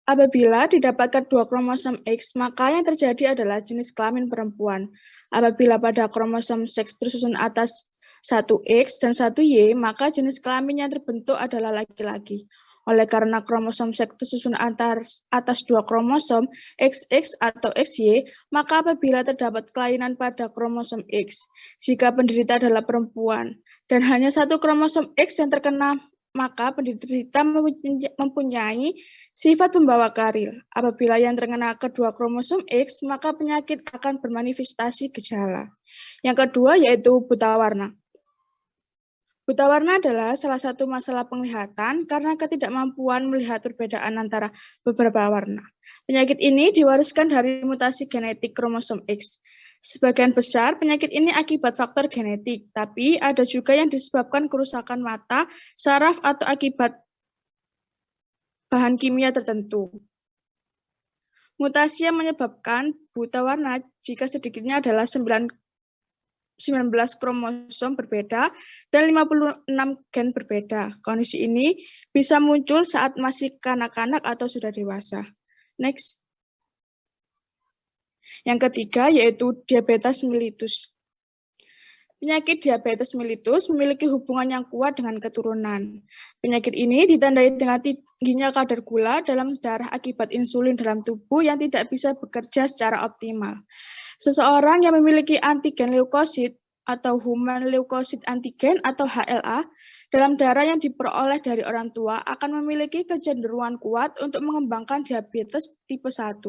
Apabila didapatkan 2 kromosom X, maka yang terjadi adalah jenis kelamin perempuan. Apabila pada kromosom seks tersusun atas 1X dan 1Y, maka jenis kelamin yang terbentuk adalah laki-laki. Oleh karena kromosom seks tersusun atas 2 kromosom XX atau XY, maka apabila terdapat kelainan pada kromosom X, jika penderita adalah perempuan, dan hanya 1 kromosom X yang terkena, maka penderita mempunyai sifat pembawa karil. Apabila yang terkena kedua kromosom X, maka penyakit akan bermanifestasi gejala. Yang kedua yaitu buta warna. Buta warna adalah salah satu masalah penglihatan karena ketidakmampuan melihat perbedaan antara beberapa warna. Penyakit ini diwariskan dari mutasi genetik kromosom X. Sebagian besar penyakit ini akibat faktor genetik, tapi ada juga yang disebabkan kerusakan mata, saraf, atau akibat bahan kimia tertentu. Mutasi yang menyebabkan buta warna jika sedikitnya adalah 19 kromosom berbeda dan 56 gen berbeda. Kondisi ini bisa muncul saat masih kanak-kanak atau sudah dewasa. Next. Yang ketiga yaitu diabetes mellitus. Penyakit diabetes mellitus memiliki hubungan yang kuat dengan keturunan. Penyakit ini ditandai dengan tingginya kadar gula dalam darah akibat insulin dalam tubuh yang tidak bisa bekerja secara optimal. Seseorang yang memiliki antigen leukosit atau human leukosit antigen atau HLA dalam darah yang diperoleh dari orang tua akan memiliki kecenderungan kuat untuk mengembangkan diabetes tipe 1.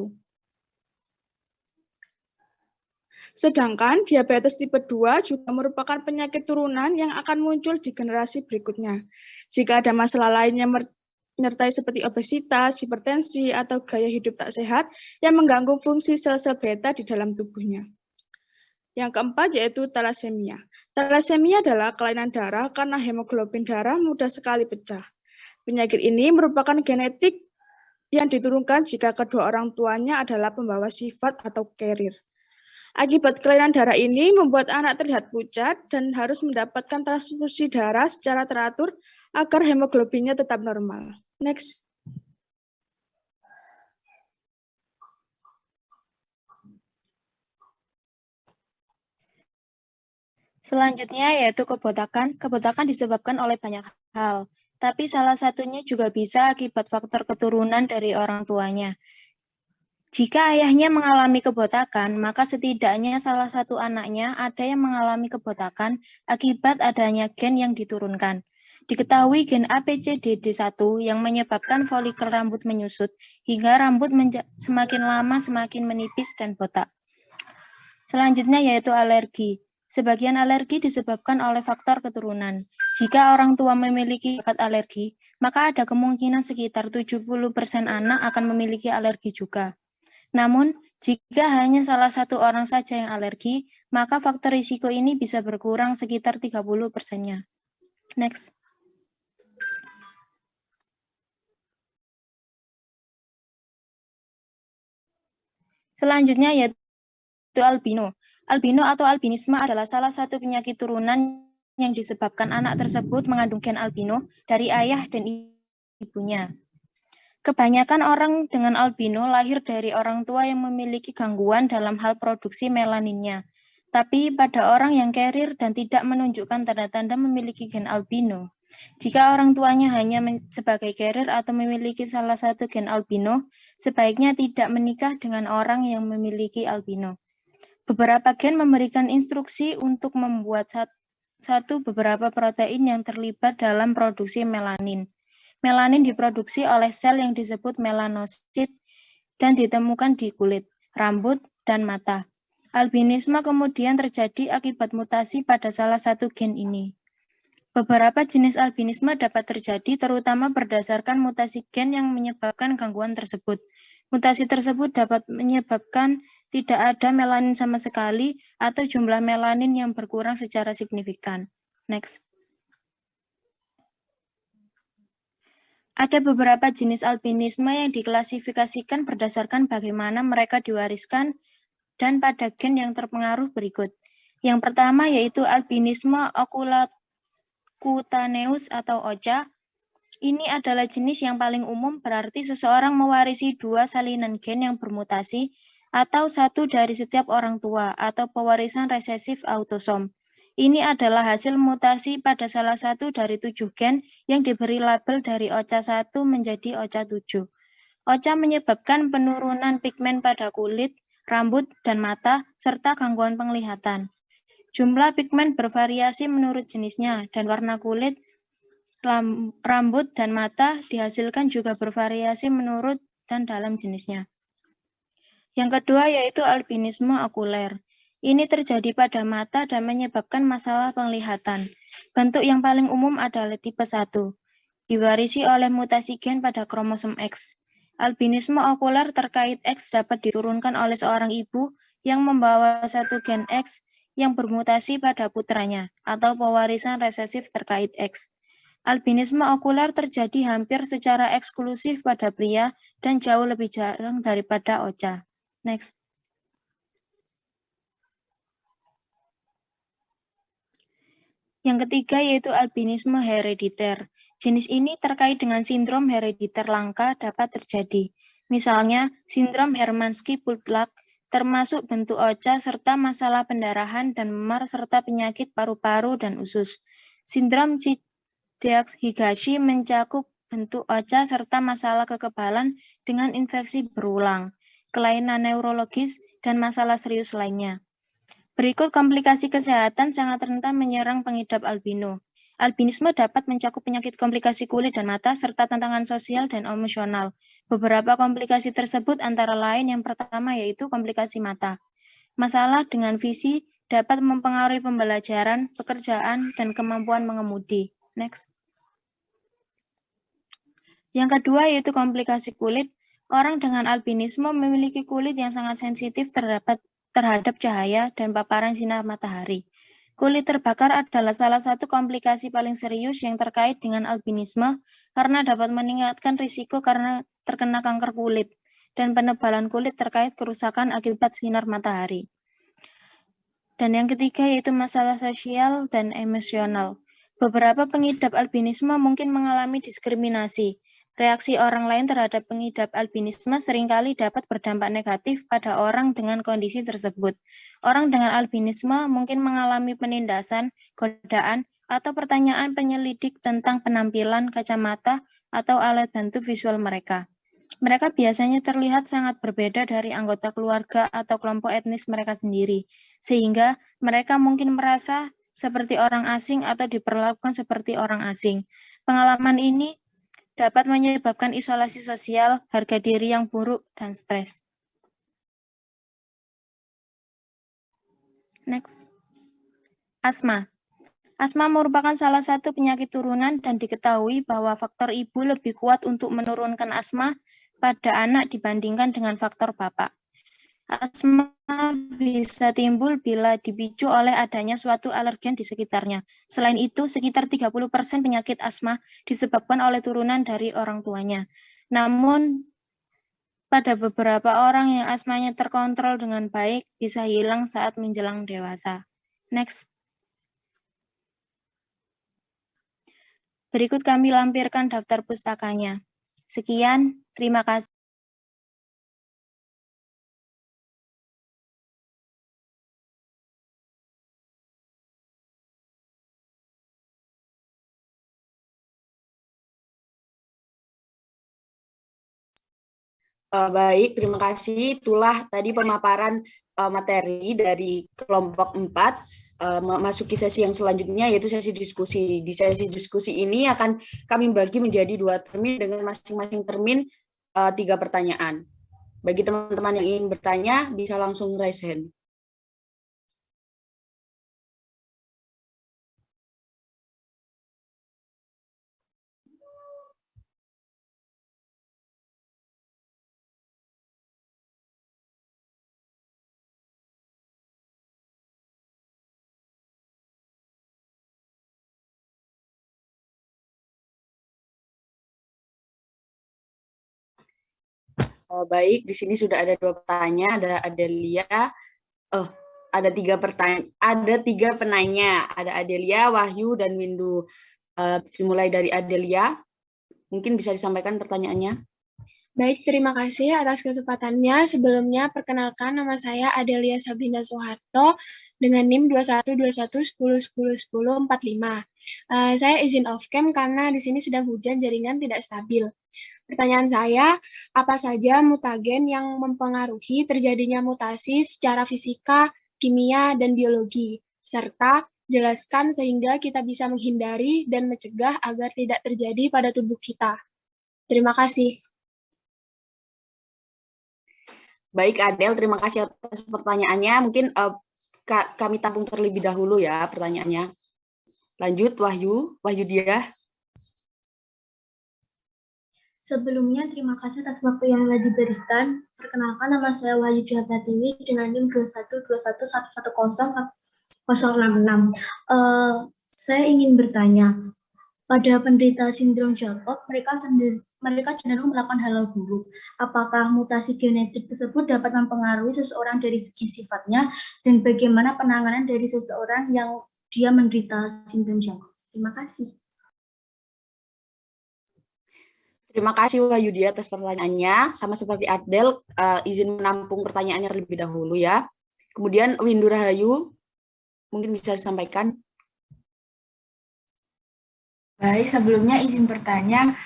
Sedangkan diabetes tipe 2 juga merupakan penyakit turunan yang akan muncul di generasi berikutnya. Jika ada masalah lainnya menyertai seperti obesitas, hipertensi, atau gaya hidup tak sehat yang mengganggu fungsi sel-sel beta di dalam tubuhnya. Yang keempat yaitu thalassemia. Thalassemia adalah kelainan darah karena hemoglobin darah mudah sekali pecah. Penyakit ini merupakan genetik yang diturunkan jika kedua orang tuanya adalah pembawa sifat atau carrier. Akibat kelainan darah ini membuat anak terlihat pucat dan harus mendapatkan transfusi darah secara teratur agar hemoglobinnya tetap normal. Next. Selanjutnya yaitu kebotakan. Kebotakan disebabkan oleh banyak hal, tapi salah satunya juga bisa akibat faktor keturunan dari orang tuanya. Jika ayahnya mengalami kebotakan, maka setidaknya salah satu anaknya ada yang mengalami kebotakan akibat adanya gen yang diturunkan. Diketahui gen APCDD1 yang menyebabkan folikel rambut menyusut hingga rambut semakin lama semakin menipis dan botak. Selanjutnya yaitu alergi. Sebagian alergi disebabkan oleh faktor keturunan. Jika orang tua memiliki bakat alergi, maka ada kemungkinan sekitar 70% anak akan memiliki alergi juga. Namun, jika hanya salah satu orang saja yang alergi, maka faktor risiko ini bisa berkurang sekitar 30%-nya. Next. Selanjutnya yaitu albino. Albino atau albinisme adalah salah satu penyakit turunan yang disebabkan anak tersebut mengandung gen albino dari ayah dan ibunya. Kebanyakan orang dengan albino lahir dari orang tua yang memiliki gangguan dalam hal produksi melaninnya. Tapi pada orang yang carrier dan tidak menunjukkan tanda-tanda memiliki gen albino, jika orang tuanya hanya sebagai carrier atau memiliki salah satu gen albino, sebaiknya tidak menikah dengan orang yang memiliki albino. Beberapa gen memberikan instruksi untuk membuat beberapa protein yang terlibat dalam produksi melanin. Melanin diproduksi oleh sel yang disebut melanosit dan ditemukan di kulit, rambut, dan mata. Albinisme kemudian terjadi akibat mutasi pada salah satu gen ini. Beberapa jenis albinisme dapat terjadi terutama berdasarkan mutasi gen yang menyebabkan gangguan tersebut. Mutasi tersebut dapat menyebabkan tidak ada melanin sama sekali, atau jumlah melanin yang berkurang secara signifikan. Next. Ada beberapa jenis albinisme yang diklasifikasikan berdasarkan bagaimana mereka diwariskan dan pada gen yang terpengaruh berikut. Yang pertama yaitu albinisme oculocutaneus atau OCA. Ini adalah jenis yang paling umum, berarti seseorang mewarisi 2 salinan gen yang bermutasi atau 1 dari setiap orang tua atau pewarisan resesif autosom. Ini adalah hasil mutasi pada salah satu dari 7 gen yang diberi label dari OCA1 menjadi OCA7. OCA menyebabkan penurunan pigmen pada kulit, rambut, dan mata, serta gangguan penglihatan. Jumlah pigmen bervariasi menurut jenisnya, dan warna kulit, rambut, dan mata dihasilkan juga bervariasi menurut dan dalam jenisnya. Yang kedua yaitu albinisme okuler. Ini terjadi pada mata dan menyebabkan masalah penglihatan. Bentuk yang paling umum adalah tipe 1, diwarisi oleh mutasi gen pada kromosom X. Albinisme okuler terkait X dapat diturunkan oleh seorang ibu yang membawa satu gen X yang bermutasi pada putranya, atau pewarisan resesif terkait X. Albinisme okuler terjadi hampir secara eksklusif pada pria dan jauh lebih jarang daripada OCA. Next. Yang ketiga yaitu albinisme herediter. Jenis ini terkait dengan sindrom herediter langka dapat terjadi. Misalnya, sindrom Hermansky-Pultlak, termasuk bentuk OCA serta masalah pendarahan dan memar serta penyakit paru-paru dan usus. Sindrom Higashi mencakup bentuk OCA serta masalah kekebalan dengan infeksi berulang, kelainan neurologis, dan masalah serius lainnya. Berikut komplikasi kesehatan sangat rentan menyerang pengidap albino. Albinisme dapat mencakup penyakit komplikasi kulit dan mata, serta tantangan sosial dan emosional. Beberapa komplikasi tersebut antara lain yang pertama yaitu komplikasi mata. Masalah dengan visi dapat mempengaruhi pembelajaran, pekerjaan, dan kemampuan mengemudi. Next. Yang kedua yaitu komplikasi kulit. Orang dengan albinisme memiliki kulit yang sangat sensitif terhadap cahaya dan paparan sinar matahari. Kulit terbakar adalah salah satu komplikasi paling serius yang terkait dengan albinisme karena dapat meningkatkan risiko karena terkena kanker kulit dan penebalan kulit terkait kerusakan akibat sinar matahari. Dan yang ketiga yaitu masalah sosial dan emosional. Beberapa pengidap albinisme mungkin mengalami diskriminasi. Reaksi orang lain terhadap pengidap albinisme seringkali dapat berdampak negatif pada orang dengan kondisi tersebut. Orang dengan albinisme mungkin mengalami penindasan, godaan, atau pertanyaan penyelidik tentang penampilan, kacamata, atau alat bantu visual mereka. Mereka biasanya terlihat sangat berbeda dari anggota keluarga atau kelompok etnis mereka sendiri, sehingga mereka mungkin merasa seperti orang asing atau diperlakukan seperti orang asing. Pengalaman ini dapat menyebabkan isolasi sosial, harga diri yang buruk, dan stres. Next. Asma. Asma merupakan salah satu penyakit turunan dan diketahui bahwa faktor ibu lebih kuat untuk menurunkan asma pada anak dibandingkan dengan faktor bapak. Asma bisa timbul bila dipicu oleh adanya suatu alergen di sekitarnya. Selain itu, sekitar 30% penyakit asma disebabkan oleh turunan dari orang tuanya. Namun, pada beberapa orang yang asmanya terkontrol dengan baik, bisa hilang saat menjelang dewasa. Next. Berikut kami lampirkan daftar pustakanya. Sekian, terima kasih. Baik, terima kasih. Itulah tadi pemaparan materi dari kelompok 4. Memasuki sesi yang selanjutnya, yaitu sesi diskusi. Di sesi diskusi ini akan kami bagi menjadi 2 termin dengan masing-masing termin 3 pertanyaan. Bagi teman-teman yang ingin bertanya, bisa langsung raise hand. Baik, di sini sudah ada 2 pertanyaan, ada Adelia, ada 3 penanya, ada Adelia, Wahyu, dan Windu. Dimulai dari Adelia, mungkin bisa disampaikan pertanyaannya. Baik, terima kasih atas kesempatannya. Sebelumnya, perkenalkan nama saya Adelia Sabrina Soeharto dengan NIM 212110101045. Saya izin off-cam karena di sini sedang hujan, jaringan tidak stabil. Pertanyaan saya, apa saja mutagen yang mempengaruhi terjadinya mutasi secara fisika, kimia, dan biologi? Serta jelaskan sehingga kita bisa menghindari dan mencegah agar tidak terjadi pada tubuh kita. Terima kasih. Baik, Adel, terima kasih atas pertanyaannya. Mungkin kami tampung terlebih dahulu ya pertanyaannya. Lanjut, Wahyu dia. Sebelumnya, terima kasih atas waktu yang telah diberikan. Perkenalkan, nama saya Wahyu Diapratini dengan NIM 2121111066. Saya ingin bertanya, pada penderita sindrom Jakob, mereka cenderung melakukan hal buruk. Apakah mutasi genetik tersebut dapat mempengaruhi seseorang dari segi sifatnya, dan bagaimana penanganan dari seseorang yang dia menderita sindrom Jakob? Terima kasih. Terima kasih Wahyu dia atas pertanyaannya. Sama seperti Adel, izin menampung pertanyaannya terlebih dahulu ya. Kemudian Windu Rahayu, mungkin bisa disampaikan. Baik, sebelumnya izin bertanya,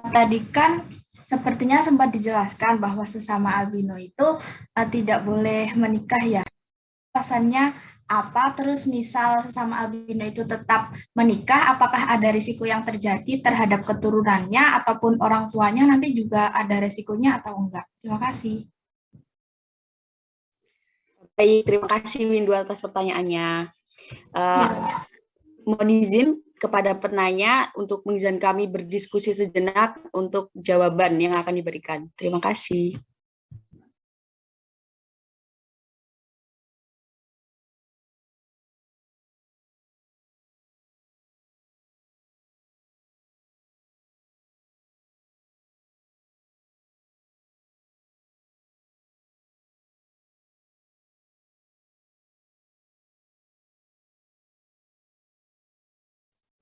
tadi kan sepertinya sempat dijelaskan bahwa sesama albino itu tidak boleh menikah ya. Alasannya apa? Terus misal sesama albino itu tetap menikah, apakah ada risiko yang terjadi terhadap keturunannya ataupun orang tuanya nanti juga ada risikonya atau enggak? Terima kasih. Baik, terima kasih Windu atas pertanyaannya. Mohon izin kepada penanya untuk mengizinkan kami berdiskusi sejenak untuk jawaban yang akan diberikan. Terima kasih.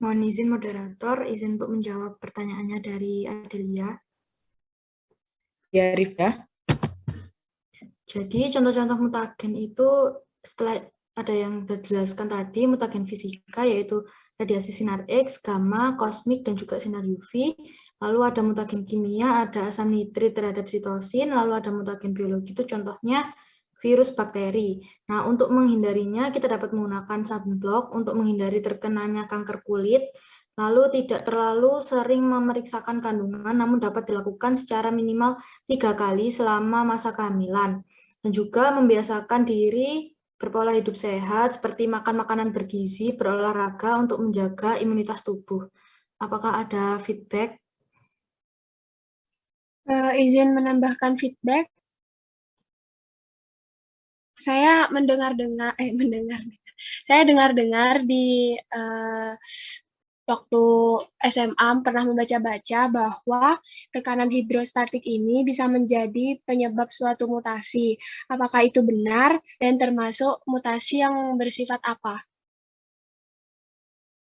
Mohon izin moderator, izin untuk menjawab pertanyaannya dari Adelia. Ya, Rifda. Jadi contoh-contoh mutagen itu setelah ada yang dijelaskan tadi, mutagen fisika yaitu radiasi sinar X, gamma, kosmik, dan juga sinar UV. Lalu ada mutagen kimia, ada asam nitrit terhadap sitosin, lalu ada mutagen biologi itu contohnya virus bakteri. Nah, untuk menghindarinya kita dapat menggunakan sunblock untuk menghindari terkenanya kanker kulit, lalu tidak terlalu sering memeriksakan kandungan, namun dapat dilakukan secara minimal 3 kali selama masa kehamilan. Dan juga membiasakan diri berpola hidup sehat, seperti makan makanan bergizi, berolahraga untuk menjaga imunitas tubuh. Apakah ada feedback? Izin menambahkan feedback. Saya saya dengar-dengar di waktu SMA pernah membaca-baca bahwa tekanan hidrostatik ini bisa menjadi penyebab suatu mutasi. Apakah itu benar dan termasuk mutasi yang bersifat apa?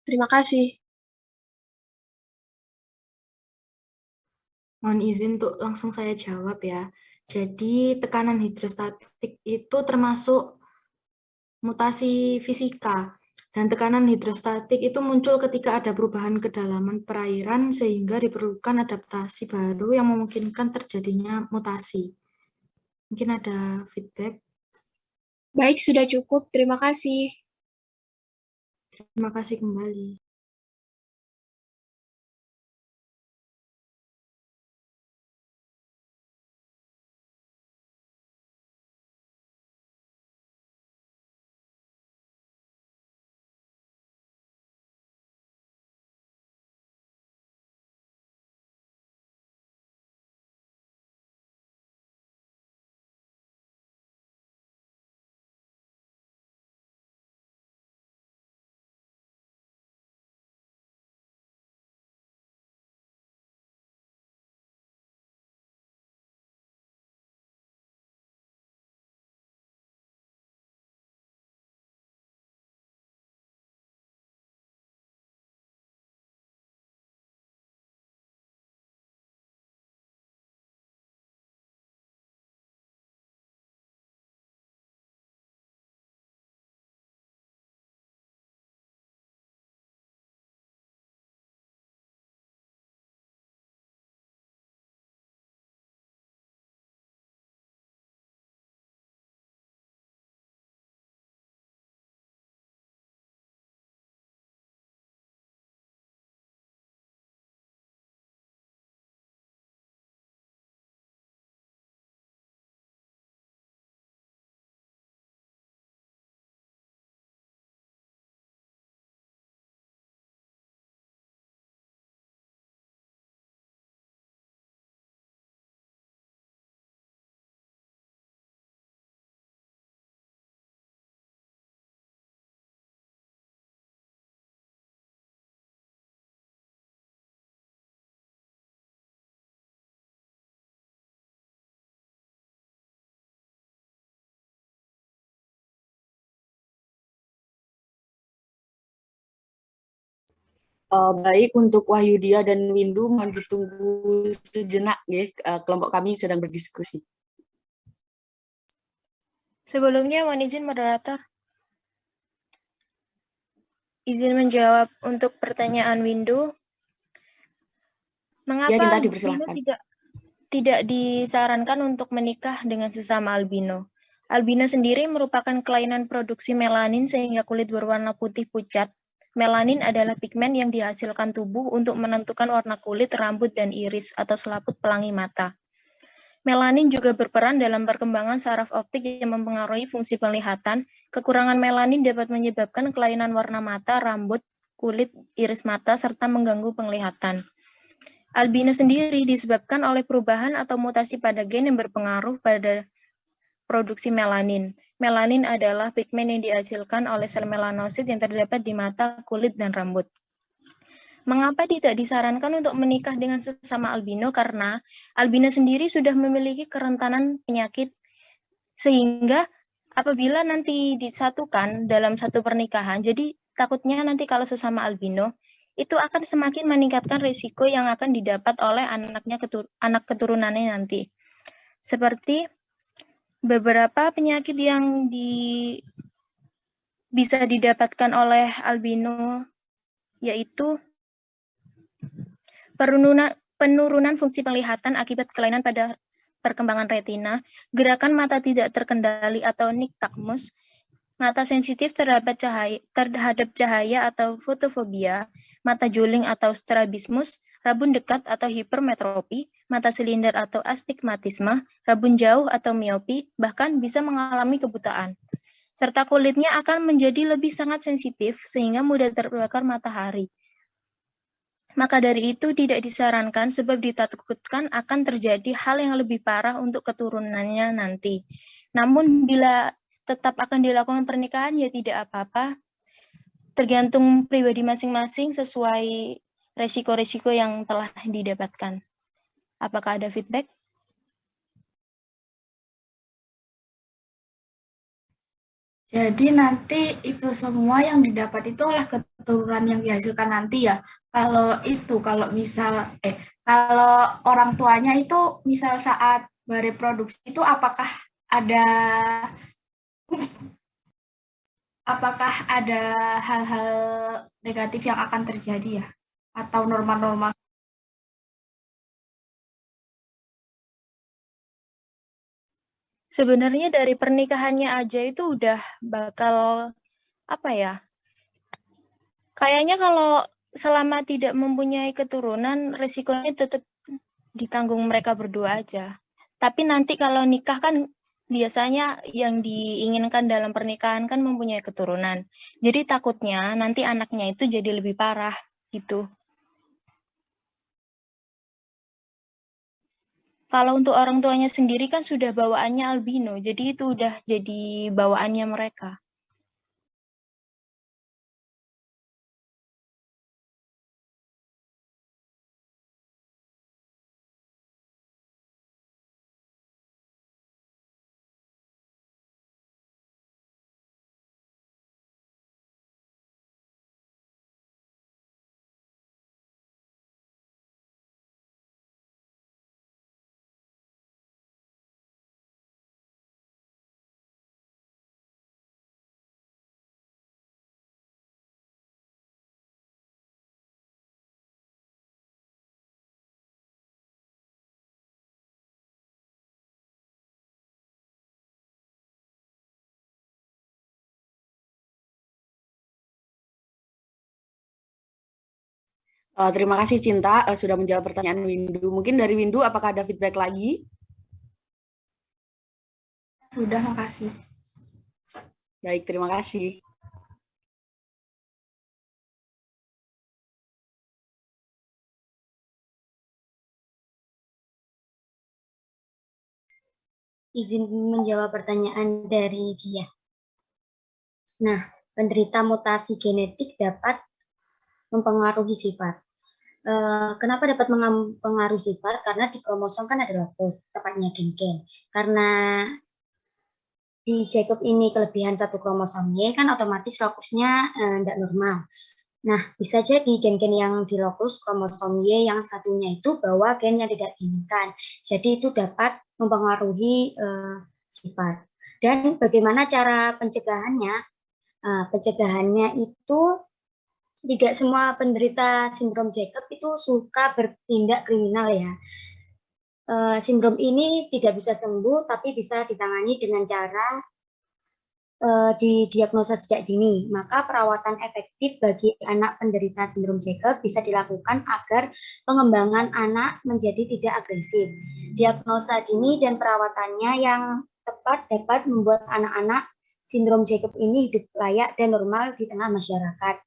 Terima kasih. Mohon izin untuk langsung saya jawab ya. Jadi tekanan hidrostatik itu termasuk mutasi fisika. Dan tekanan hidrostatik itu muncul ketika ada perubahan kedalaman perairan sehingga diperlukan adaptasi baru yang memungkinkan terjadinya mutasi. Mungkin ada feedback? Baik, sudah cukup. Terima kasih. Terima kasih kembali. Baik, untuk Wahyudia dan Windu mohon ditunggu sejenak nggih, kelompok kami sedang berdiskusi. Sebelumnya mohon izin moderator. Izin menjawab untuk pertanyaan Windu. Ya, Mengapa Cinta, albino dipersilahkan. tidak disarankan untuk menikah dengan sesama albino? Albino sendiri merupakan kelainan produksi melanin sehingga kulit berwarna putih pucat. Melanin adalah pigmen yang dihasilkan tubuh untuk menentukan warna kulit, rambut, dan iris atau selaput pelangi mata. Melanin juga berperan dalam perkembangan saraf optik yang mempengaruhi fungsi penglihatan. Kekurangan melanin dapat menyebabkan kelainan warna mata, rambut, kulit, iris mata, serta mengganggu penglihatan. Albino sendiri disebabkan oleh perubahan atau mutasi pada gen yang berpengaruh pada produksi melanin. Melanin adalah pigmen yang dihasilkan oleh sel melanosit yang terdapat di mata, kulit, dan rambut. Mengapa tidak disarankan untuk menikah dengan sesama albino? Karena albino sendiri sudah memiliki kerentanan penyakit, sehingga apabila nanti disatukan dalam satu pernikahan, jadi takutnya nanti kalau sesama albino, itu akan semakin meningkatkan risiko yang akan didapat oleh anak keturunannya nanti. Seperti beberapa penyakit yang bisa didapatkan oleh albino, yaitu penurunan fungsi penglihatan akibat kelainan pada perkembangan retina, gerakan mata tidak terkendali atau nigtakmus, mata sensitif terhadap cahaya atau fotofobia, mata juling atau strabismus, rabun dekat atau hipermetropi, mata silinder atau astigmatisme, rabun jauh atau miopi, bahkan bisa mengalami kebutaan. Serta kulitnya akan menjadi lebih sangat sensitif sehingga mudah terbakar matahari. Maka dari itu tidak disarankan sebab ditakutkan akan terjadi hal yang lebih parah untuk keturunannya nanti. Namun bila tetap akan dilakukan pernikahan ya tidak apa-apa, tergantung pribadi masing-masing sesuai resiko-resiko yang telah didapatkan. Apakah ada feedback? Jadi nanti itu semua yang didapat itu oleh keturunan yang dihasilkan nanti ya. Kalau orang tuanya itu misal saat bereproduksi itu apakah ada hal-hal negatif yang akan terjadi ya? Atau norma-norma? Sebenarnya dari pernikahannya aja itu udah bakal, apa ya, kayaknya kalau selama tidak mempunyai keturunan, resikonya tetap ditanggung mereka berdua aja. Tapi nanti kalau nikah kan biasanya yang diinginkan dalam pernikahan kan mempunyai keturunan. Jadi takutnya nanti anaknya itu jadi lebih parah gitu. Kalau untuk orang tuanya sendiri kan sudah bawaannya albino, jadi itu udah jadi bawaannya mereka. Terima kasih Cinta sudah menjawab pertanyaan Windu. Mungkin dari Windu apakah ada feedback lagi? Sudah, makasih. Baik, terima kasih. Izin menjawab pertanyaan dari dia. Nah, penderita mutasi genetik dapat mempengaruhi sifat. Kenapa dapat mempengaruhi sifat? Karena di kromosom kan ada lopus, tepatnya gen-gen. Karena di Jacob ini kelebihan satu kromosom Y kan otomatis lokusnya tidak normal. Nah, bisa jadi gen-gen yang di lokus kromosom Y yang satunya itu bawa gen yang tidak diinginkan. Jadi itu dapat mempengaruhi sifat. Dan bagaimana cara pencegahannya? Pencegahannya itu tidak semua penderita sindrom Jacob itu suka bertindak kriminal ya. Sindrom ini tidak bisa sembuh, tapi bisa ditangani dengan cara didiagnosa sejak dini, maka perawatan efektif bagi anak penderita sindrom Jacob bisa dilakukan agar pengembangan anak menjadi tidak agresif. Diagnosa dini dan perawatannya yang tepat dapat membuat anak-anak sindrom Jacob ini hidup layak dan normal di tengah masyarakat.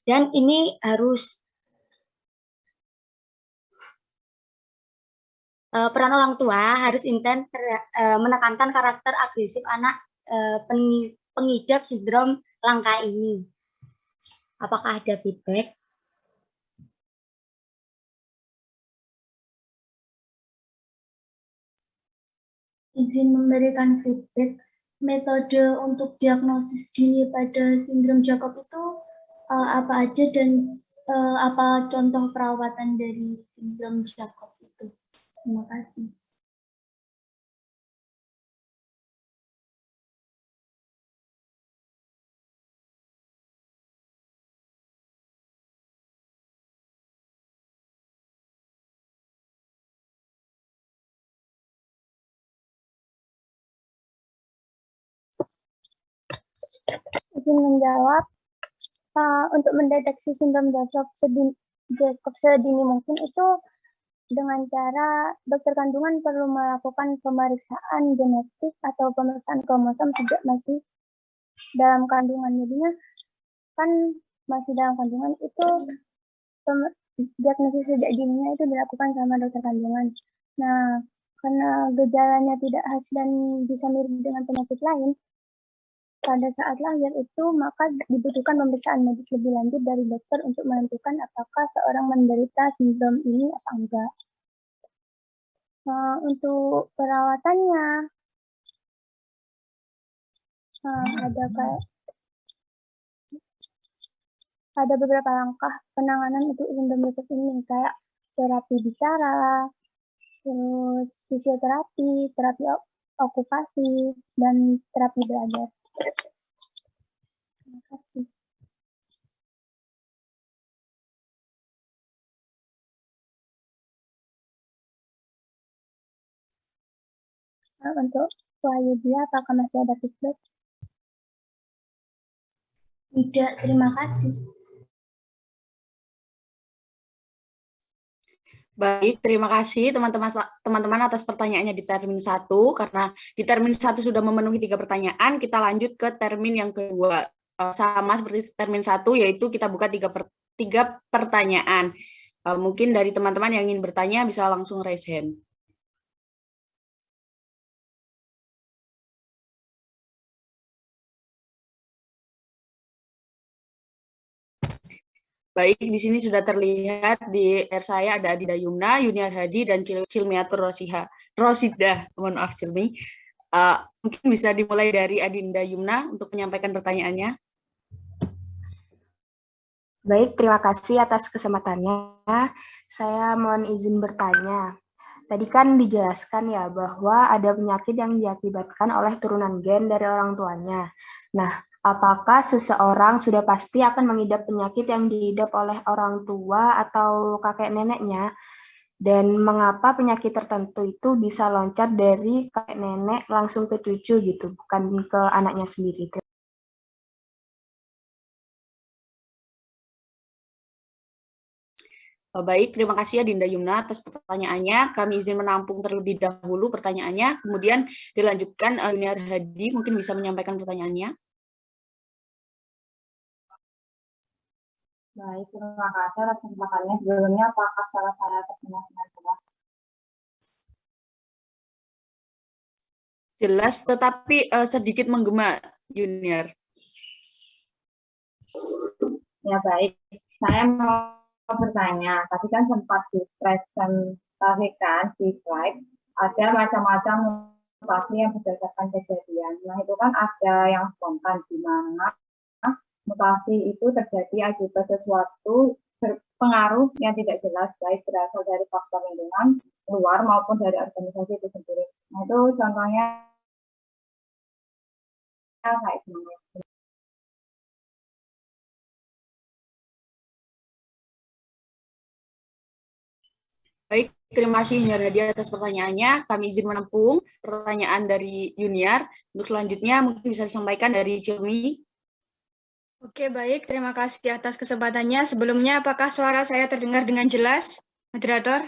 Dan ini harus peran orang tua harus intens menekankan karakter agresif anak pengidap sindrom langka ini. Apakah ada feedback? Izin memberikan feedback. Metode untuk diagnosis dini pada sindrom Jacob itu apa aja dan apa contoh perawatan dari sindrom Jacob itu? Terima kasih. Izin menjawab, untuk mendeteksi sindrom Jacob sedini mungkin itu dengan cara dokter kandungan perlu melakukan pemeriksaan genetik atau pemeriksaan kromosom sejak masih dalam kandungan. Jadinya kan masih dalam kandungan itu diagnosis sejak dininya itu dilakukan sama dokter kandungan. Nah, karena gejalanya tidak khas dan bisa mirip dengan penyakit lain, pada saat lahir itu maka dibutuhkan pemeriksaan medis lebih lanjut dari dokter untuk menentukan apakah seorang menderita sindrom ini apa enggak. Untuk perawatannya ada beberapa langkah penanganan untuk sindrom Jacob ini, kayak terapi bicara, terus fisioterapi, terapi okupasi, dan terapi belajar. Terima kasih. Untuk Wahyudia, apakah masih ada feedback? Tidak, terima kasih. Baik, terima kasih teman-teman atas pertanyaannya di termin 1. Karena di termin 1 sudah memenuhi 3 pertanyaan, kita lanjut ke termin yang kedua. Sama seperti termin 1, yaitu kita buka 3 pertanyaan. Mungkin dari teman-teman yang ingin bertanya bisa langsung raise hand. Baik, di sini sudah terlihat di saya ada Adinda Yumna, Yuniar Hadi, dan Cilmiatur Rosidah. Mohon maaf, Cilmi. Mungkin bisa dimulai dari Adinda Yumna untuk menyampaikan pertanyaannya. Baik, terima kasih atas kesempatannya. Saya mohon izin bertanya. Tadi kan dijelaskan ya bahwa ada penyakit yang diakibatkan oleh turunan gen dari orang tuanya. Nah, apakah seseorang sudah pasti akan mengidap penyakit yang diidap oleh orang tua atau kakek neneknya? Dan mengapa penyakit tertentu itu bisa loncat dari kakek nenek langsung ke cucu gitu, bukan ke anaknya sendiri? Baik, terima kasih Adinda Yumna atas pertanyaannya. Kami izin menampung terlebih dahulu pertanyaannya, kemudian dilanjutkan Yuniar Hadi mungkin bisa menyampaikan pertanyaannya. Baik, terima kasih atas kesempatannya. Sebelumnya, apakah salah saya terdengar dengan jelas? Jelas, tetapi sedikit menggema, Yuniar. Ya, baik. Saya mau bertanya, tadi kan sempat dipresentasikan di slide, ada macam-macam mutasi yang berdasarkan kejadian. Nah, itu kan ada yang spontan, di mana mutasi itu terjadi akibat sesuatu berpengaruh yang tidak jelas, baik berasal dari faktor lingkungan luar maupun dari organisasi itu sendiri. Nah, itu contohnya kayak gimana? Baik, terima kasih Yuniar Hadi atas pertanyaannya. Kami izin menampung pertanyaan dari Yuniar. Untuk selanjutnya mungkin bisa disampaikan dari Cilmi. Oke, baik. Terima kasih atas kesempatannya. Sebelumnya, apakah suara saya terdengar dengan jelas, moderator?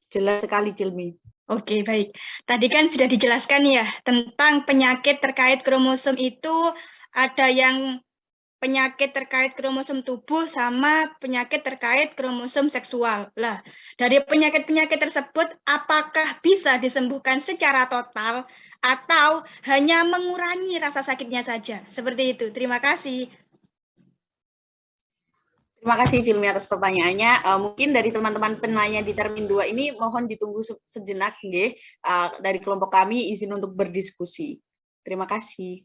Jelas sekali, Cilmi. Oke, baik. Tadi kan sudah dijelaskan ya, tentang penyakit terkait kromosom itu ada yang penyakit terkait kromosom tubuh sama penyakit terkait kromosom seksual. Lah, dari penyakit-penyakit tersebut, apakah bisa disembuhkan secara total atau hanya mengurangi rasa sakitnya saja? Seperti itu. Terima kasih. Terima kasih Cilmi atas pertanyaannya. Mungkin dari teman-teman penanya di termin 2 ini mohon ditunggu sejenak, nggih. Dari kelompok kami izin untuk berdiskusi. Terima kasih.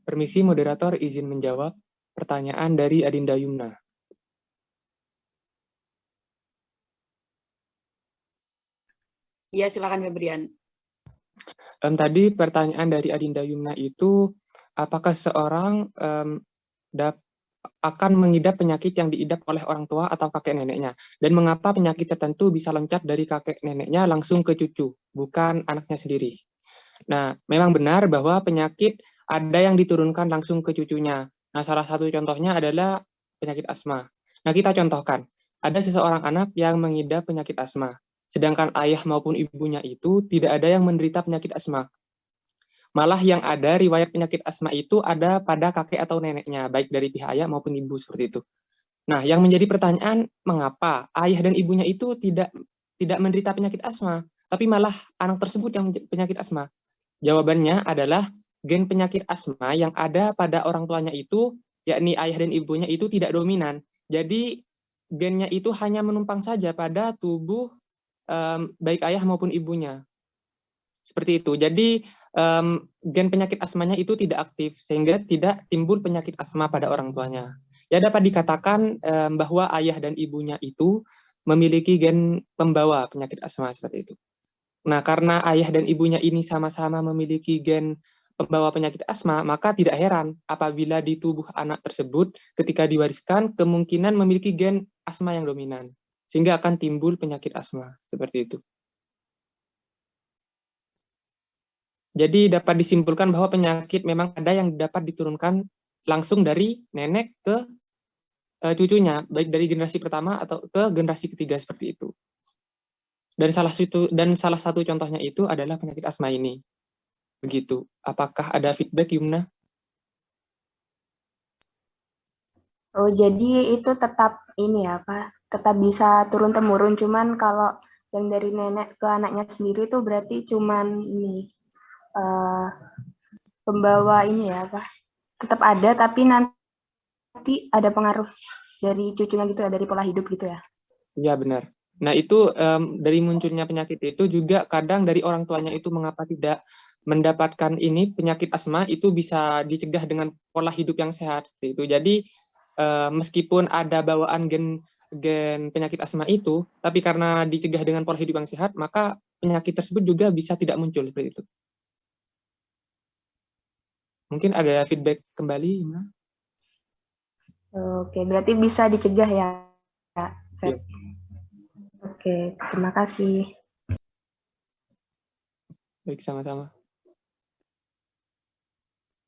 Permisi, moderator izin menjawab pertanyaan dari Adinda Yumna. Iya, silakan Febrian. Tadi pertanyaan dari Adinda Yumna itu, apakah seorang akan mengidap penyakit yang diidap oleh orang tua atau kakek neneknya? Dan mengapa penyakit tertentu bisa loncat dari kakek neneknya langsung ke cucu, bukan anaknya sendiri? Nah, memang benar bahwa penyakit ada yang diturunkan langsung ke cucunya. Nah, salah satu contohnya adalah penyakit asma. Nah, kita contohkan, ada seseorang anak yang mengidap penyakit asma, sedangkan ayah maupun ibunya itu tidak ada yang menderita penyakit asma. Malah yang ada riwayat penyakit asma itu ada pada kakek atau neneknya, baik dari pihak ayah maupun ibu, seperti itu. Nah, yang menjadi pertanyaan, mengapa ayah dan ibunya itu tidak menderita penyakit asma, tapi malah anak tersebut yang penyakit asma? Jawabannya adalah gen penyakit asma yang ada pada orang tuanya itu, yakni ayah dan ibunya itu tidak dominan. Jadi gennya itu hanya menumpang saja pada tubuh baik ayah maupun ibunya. Seperti itu. Jadi gen penyakit asmanya itu tidak aktif, sehingga tidak timbul penyakit asma pada orang tuanya. Ya, dapat dikatakan bahwa ayah dan ibunya itu memiliki gen pembawa penyakit asma seperti itu. Nah, karena ayah dan ibunya ini sama-sama memiliki gen pembawa penyakit asma, maka tidak heran apabila di tubuh anak tersebut ketika diwariskan kemungkinan memiliki gen asma yang dominan, sehingga akan timbul penyakit asma seperti itu. Jadi dapat disimpulkan bahwa penyakit memang ada yang dapat diturunkan langsung dari nenek ke cucunya, baik dari generasi pertama atau ke generasi ketiga seperti itu. Dan salah satu contohnya itu adalah penyakit asma ini. Begitu. Apakah ada feedback, Yumna? Oh, jadi itu tetap ini ya, Pak, tetap bisa turun-temurun, cuman kalau yang dari nenek ke anaknya sendiri itu berarti cuman ini pembawa ini ya, Pak. Tetap ada, tapi nanti ada pengaruh dari cucunya gitu ya, dari pola hidup gitu ya? Iya, benar. Nah, itu dari munculnya penyakit itu juga kadang dari orang tuanya itu mengapa tidak mendapatkan ini penyakit asma itu bisa dicegah dengan pola hidup yang sehat itu. Jadi meskipun ada bawaan gen penyakit asma itu, tapi karena dicegah dengan pola hidup yang sehat, maka penyakit tersebut juga bisa tidak muncul seperti itu. Mungkin ada feedback kembali, Yumna? Oke, berarti bisa dicegah ya, Kak? Ya. Oke, terima kasih. Baik, sama-sama.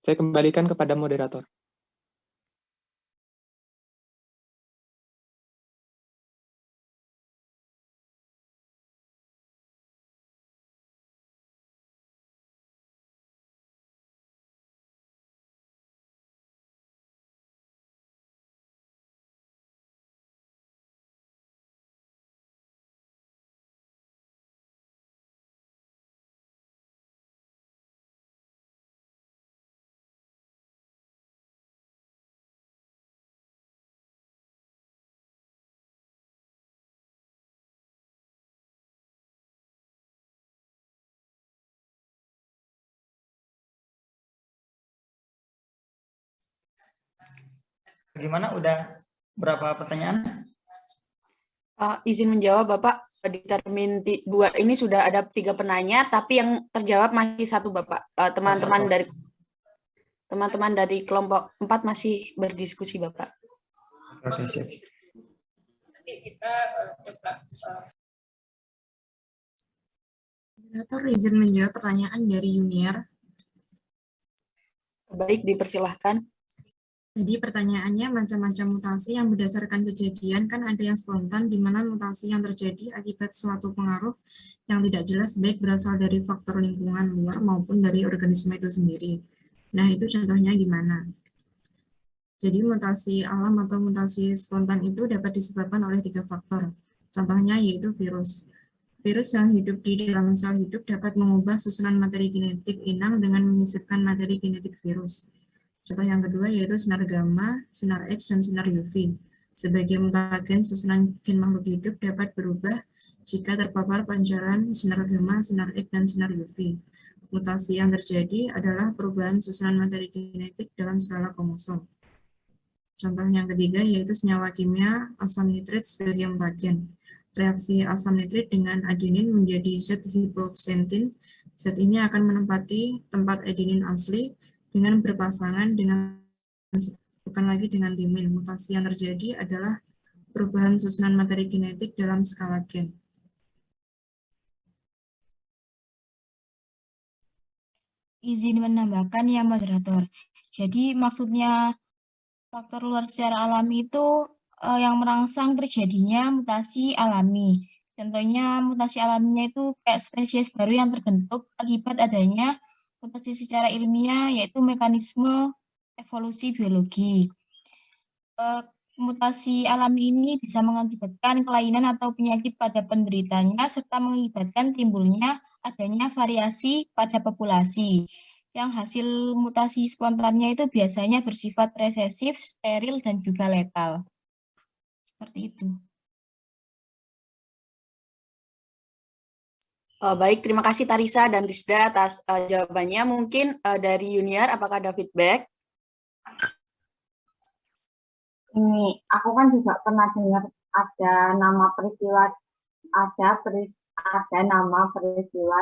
Saya kembalikan kepada moderator. Bagaimana? Udah berapa pertanyaan? Izin menjawab, Bapak. Di termin 2 ini sudah ada 3 penanya, tapi yang terjawab masih 1, Bapak. Teman-teman dari kelompok 4 masih berdiskusi, Bapak. Oke, siap. Nanti kita coba. Moderator izin menjawab pertanyaan dari Yuniar. Baik, dipersilahkan. Jadi pertanyaannya macam-macam mutasi yang berdasarkan kejadian, kan ada yang spontan di mana mutasi yang terjadi akibat suatu pengaruh yang tidak jelas baik berasal dari faktor lingkungan luar maupun dari organisme itu sendiri. Nah, itu contohnya gimana? Jadi mutasi alam atau mutasi spontan itu dapat disebabkan oleh 3 faktor. Contohnya yaitu virus. Virus yang hidup di dalam sel hidup dapat mengubah susunan materi genetik inang dengan menyisipkan materi genetik virus. Contoh yang kedua yaitu sinar gamma, sinar X, dan sinar UV. Sebagai mutagen, susunan gen makhluk hidup dapat berubah jika terpapar pancaran sinar gamma, sinar X, dan sinar UV. Mutasi yang terjadi adalah perubahan susunan materi genetik dalam skala kromosom. Contoh yang ketiga yaitu senyawa kimia asam nitrit sebagai mutagen. Reaksi asam nitrit dengan adenin menjadi zat hipoksentin. Zat ini akan menempati tempat adenin asli dengan berpasangan dengan bukan lagi dengan timin. Mutasi yang terjadi adalah perubahan susunan materi genetik dalam skala gen. Izin menambahkan ya, moderator. Jadi maksudnya faktor luar secara alami itu yang merangsang terjadinya mutasi alami. Contohnya mutasi alaminya itu kayak spesies baru yang terbentuk akibat adanya mutasi secara ilmiah, yaitu mekanisme evolusi biologi. Mutasi alami ini bisa mengakibatkan kelainan atau penyakit pada penderitanya serta mengakibatkan timbulnya adanya variasi pada populasi. Yang hasil mutasi spontannya itu biasanya bersifat resesif, steril, dan juga letal. Seperti itu. Baik, terima kasih Tarisa dan Rizda atas jawabannya. Mungkin dari Yuniar, apakah ada feedback? Ini aku kan juga pernah dengar ada nama peristiwa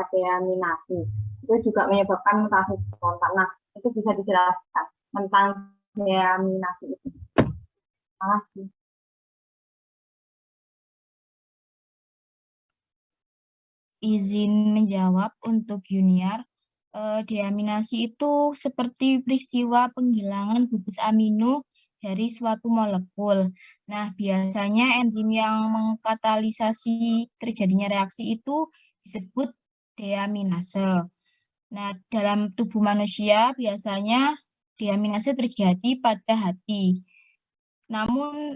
deaminasi. Itu juga menyebabkan mutasi spontan. Nah, itu bisa dijelaskan tentang deaminasi itu. Terima kasih. Izin menjawab untuk Yuniar. Deaminasi itu seperti peristiwa penghilangan gugus amino dari suatu molekul. Nah, biasanya enzim yang mengkatalisasi terjadinya reaksi itu disebut deaminase. Nah, dalam tubuh manusia biasanya deaminase terjadi pada hati. Namun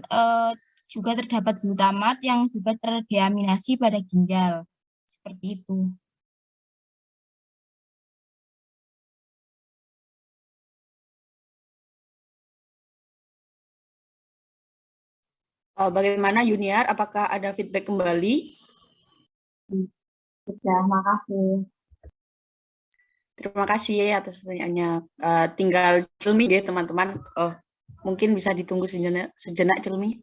juga terdapat glutamat yang juga terdeaminasi pada ginjal. Seperti itu. Bagaimana Yuniar? Apakah ada feedback kembali? Sudah, makasih. Terima kasih atas pertanyaannya. Tinggal Cilmi deh teman-teman. Mungkin bisa ditunggu sejenak Cilmi.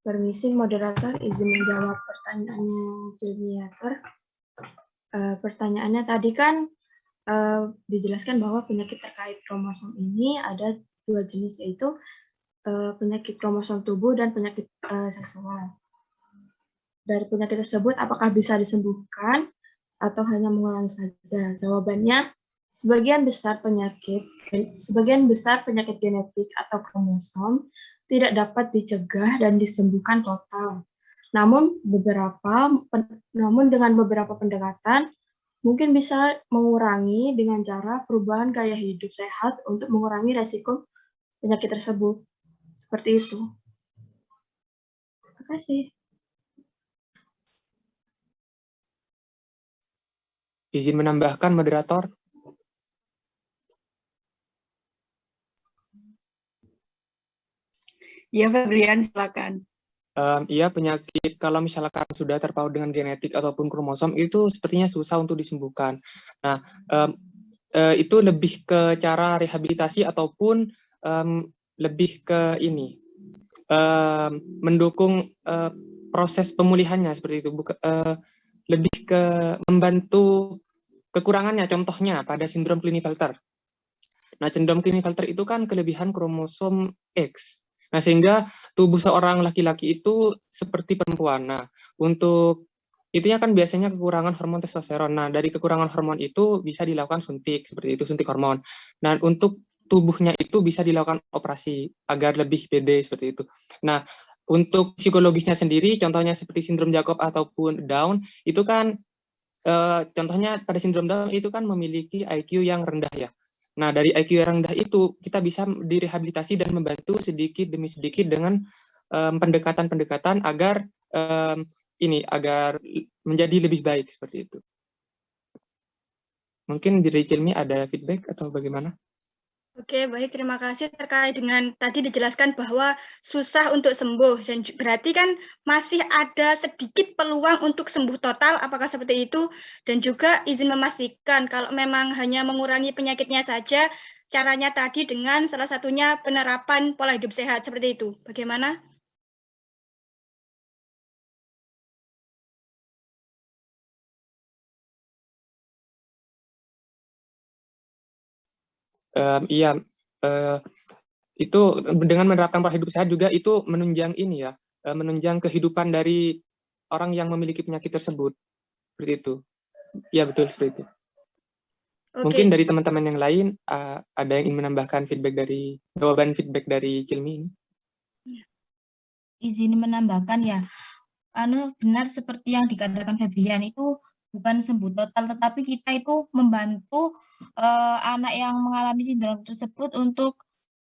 Permisi moderator, izin menjawab pertanyaannya Cilmiator. Pertanyaannya tadi kan dijelaskan bahwa penyakit terkait kromosom ini ada dua jenis, yaitu penyakit kromosom tubuh dan penyakit seksual. Dari penyakit tersebut apakah bisa disembuhkan atau hanya mengurangi saja? Jawabannya, sebagian besar penyakit genetik atau kromosom tidak dapat dicegah dan disembuhkan total. Namun dengan beberapa pendekatan mungkin bisa mengurangi dengan cara perubahan gaya hidup sehat untuk mengurangi resiko penyakit tersebut. Seperti itu. Terima kasih. Izin menambahkan moderator. Iya, Febrian, silakan. Iya, penyakit kalau misalkan sudah terpaut dengan genetik ataupun kromosom itu sepertinya susah untuk disembuhkan. Nah, itu lebih ke cara rehabilitasi ataupun lebih ke ini, mendukung proses pemulihannya seperti itu. Lebih ke membantu kekurangannya, contohnya pada sindrom Klinefelter. Nah, sindrom Klinefelter itu kan kelebihan kromosom X. Nah, sehingga tubuh seorang laki-laki itu seperti perempuan. Nah, untuk itunya kan biasanya kekurangan hormon testosteron. Nah, dari kekurangan hormon itu bisa dilakukan suntik, seperti itu, suntik hormon. Nah, untuk tubuhnya itu bisa dilakukan operasi agar lebih pede, seperti itu. Nah, untuk psikologisnya sendiri, contohnya seperti sindrom Jacob ataupun Down, itu kan contohnya pada sindrom Down itu kan memiliki IQ yang rendah ya. Nah, dari IQ yang rendah itu kita bisa direhabilitasi dan membantu sedikit demi sedikit dengan pendekatan-pendekatan agar agar menjadi lebih baik seperti itu. Mungkin dari Cilmi ada feedback atau bagaimana? Oke, baik. Terima kasih terkait dengan tadi dijelaskan bahwa susah untuk sembuh dan berarti kan masih ada sedikit peluang untuk sembuh total. Apakah seperti itu? Dan juga izin memastikan kalau memang hanya mengurangi penyakitnya saja, caranya tadi dengan salah satunya penerapan pola hidup sehat seperti itu. Bagaimana? Iya, itu dengan menerapkan pola hidup sehat juga itu menunjang menunjang kehidupan dari orang yang memiliki penyakit tersebut. Seperti itu. Iya, betul seperti itu. Oke. Mungkin dari teman-teman yang lain ada yang ingin menambahkan jawaban feedback dari Cilmi ini? Izin menambahkan ya, benar seperti yang dikatakan Febrian itu bukan sembuh total, tetapi kita itu membantu anak yang mengalami sindrom tersebut untuk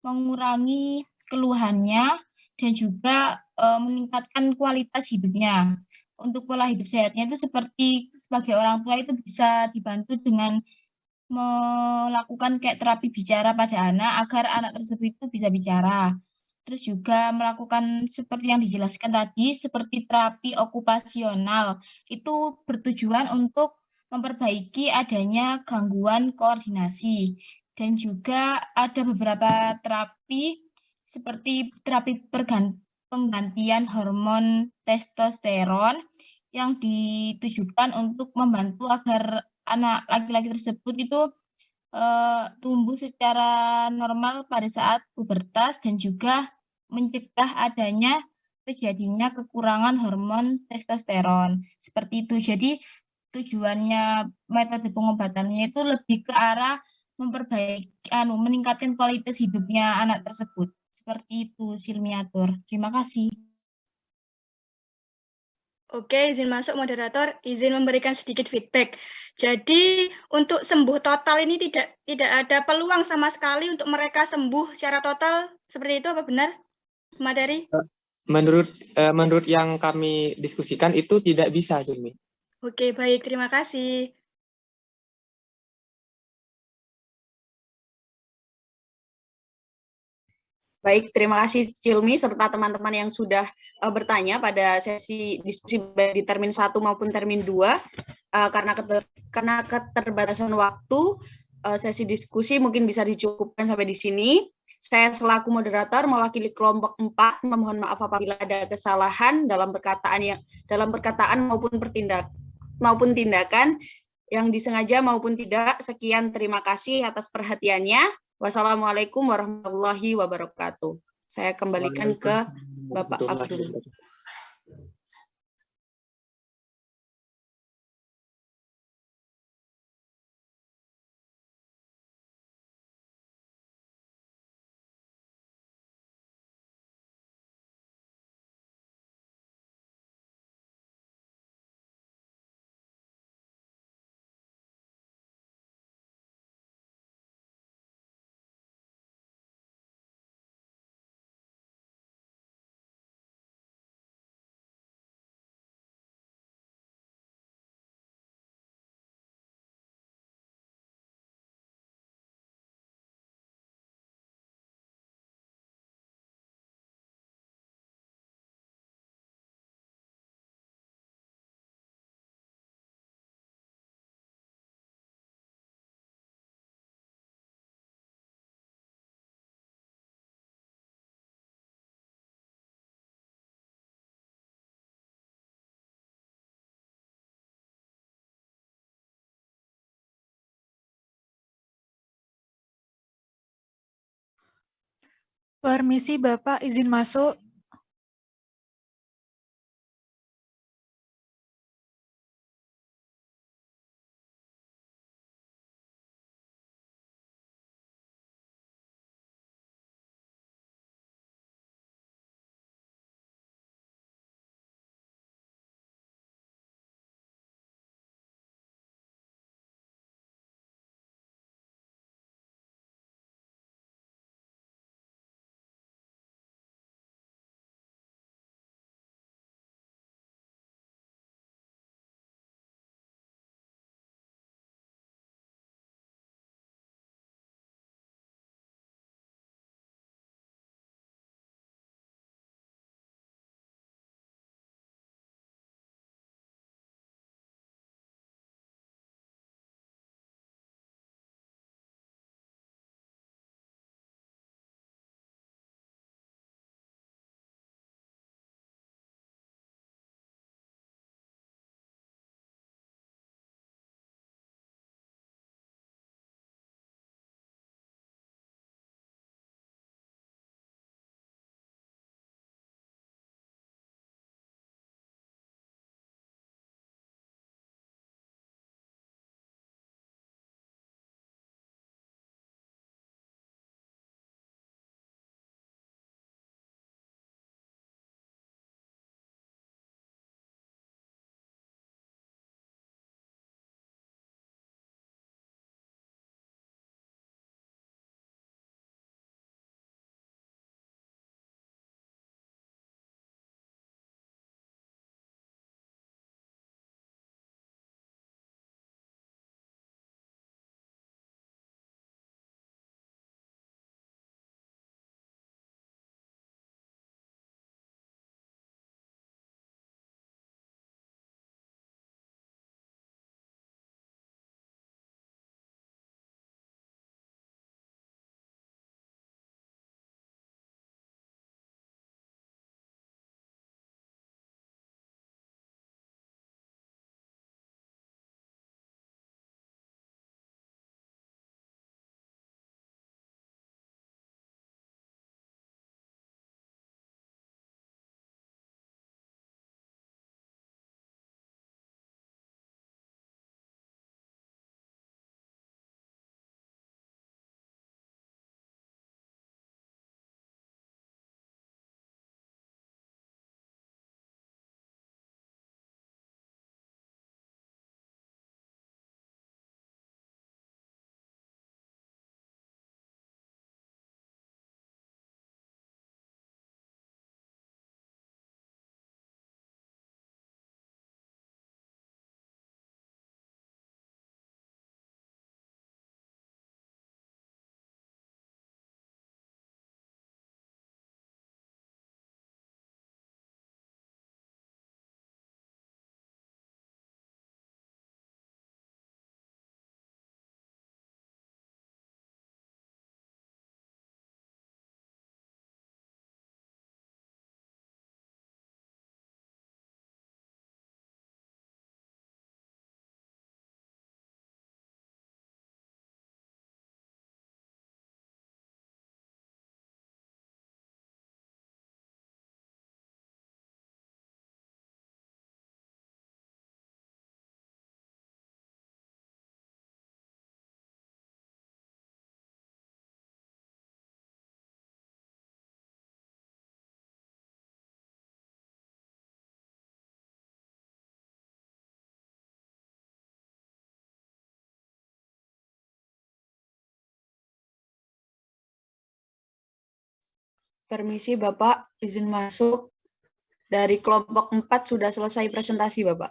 mengurangi keluhannya dan juga meningkatkan kualitas hidupnya. Untuk pola hidup sehatnya itu seperti sebagai orang tua itu bisa dibantu dengan melakukan kayak terapi bicara pada anak agar anak tersebut itu bisa bicara. Terus juga melakukan seperti yang dijelaskan tadi, seperti terapi okupasional. Itu bertujuan untuk memperbaiki adanya gangguan koordinasi. Dan juga ada beberapa terapi seperti terapi penggantian hormon testosteron yang ditujukan untuk membantu agar anak laki-laki tersebut itu tumbuh secara normal pada saat pubertas dan juga mencegah adanya terjadinya kekurangan hormon testosteron. Seperti itu. Jadi tujuannya metode pengobatannya itu lebih ke arah memperbaiki meningkatkan kualitas hidupnya anak tersebut. Seperti itu, Silmiatur. Terima kasih. Oke, izin masuk moderator, izin memberikan sedikit feedback. Jadi untuk sembuh total ini tidak ada peluang sama sekali untuk mereka sembuh secara total, seperti itu apa benar, materi? Menurut yang kami diskusikan itu tidak bisa, Cilmi. Oke, baik, terima kasih. Baik, terima kasih Cilmi serta teman-teman yang sudah bertanya pada sesi diskusi di termin 1 maupun termin 2. Karena keterbatasan waktu, sesi diskusi mungkin bisa dicukupkan sampai di sini. Saya selaku moderator mewakili kelompok 4 memohon maaf apabila ada kesalahan dalam perkataan maupun tindakan yang disengaja maupun tidak. Sekian, terima kasih atas perhatiannya. Wassalamualaikum warahmatullahi wabarakatuh. Saya kembalikan ke Bapak Abdul. Permisi Bapak, izin masuk. Permisi Bapak, izin masuk. Dari kelompok 4 sudah selesai presentasi Bapak.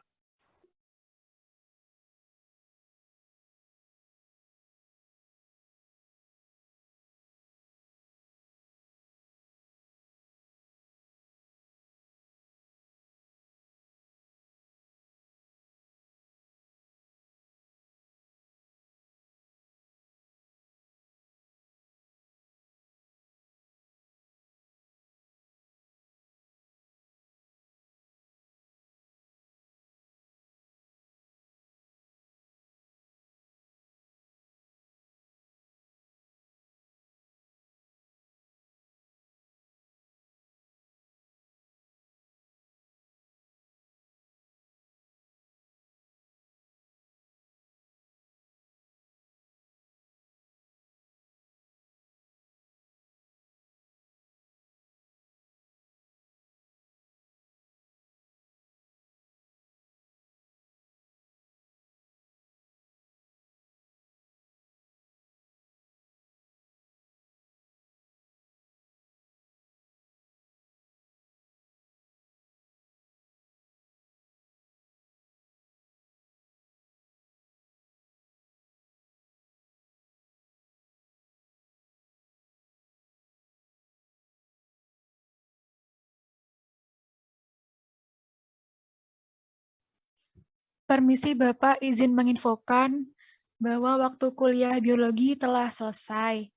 Permisi Bapak, izin menginfokan bahwa waktu kuliah biologi telah selesai.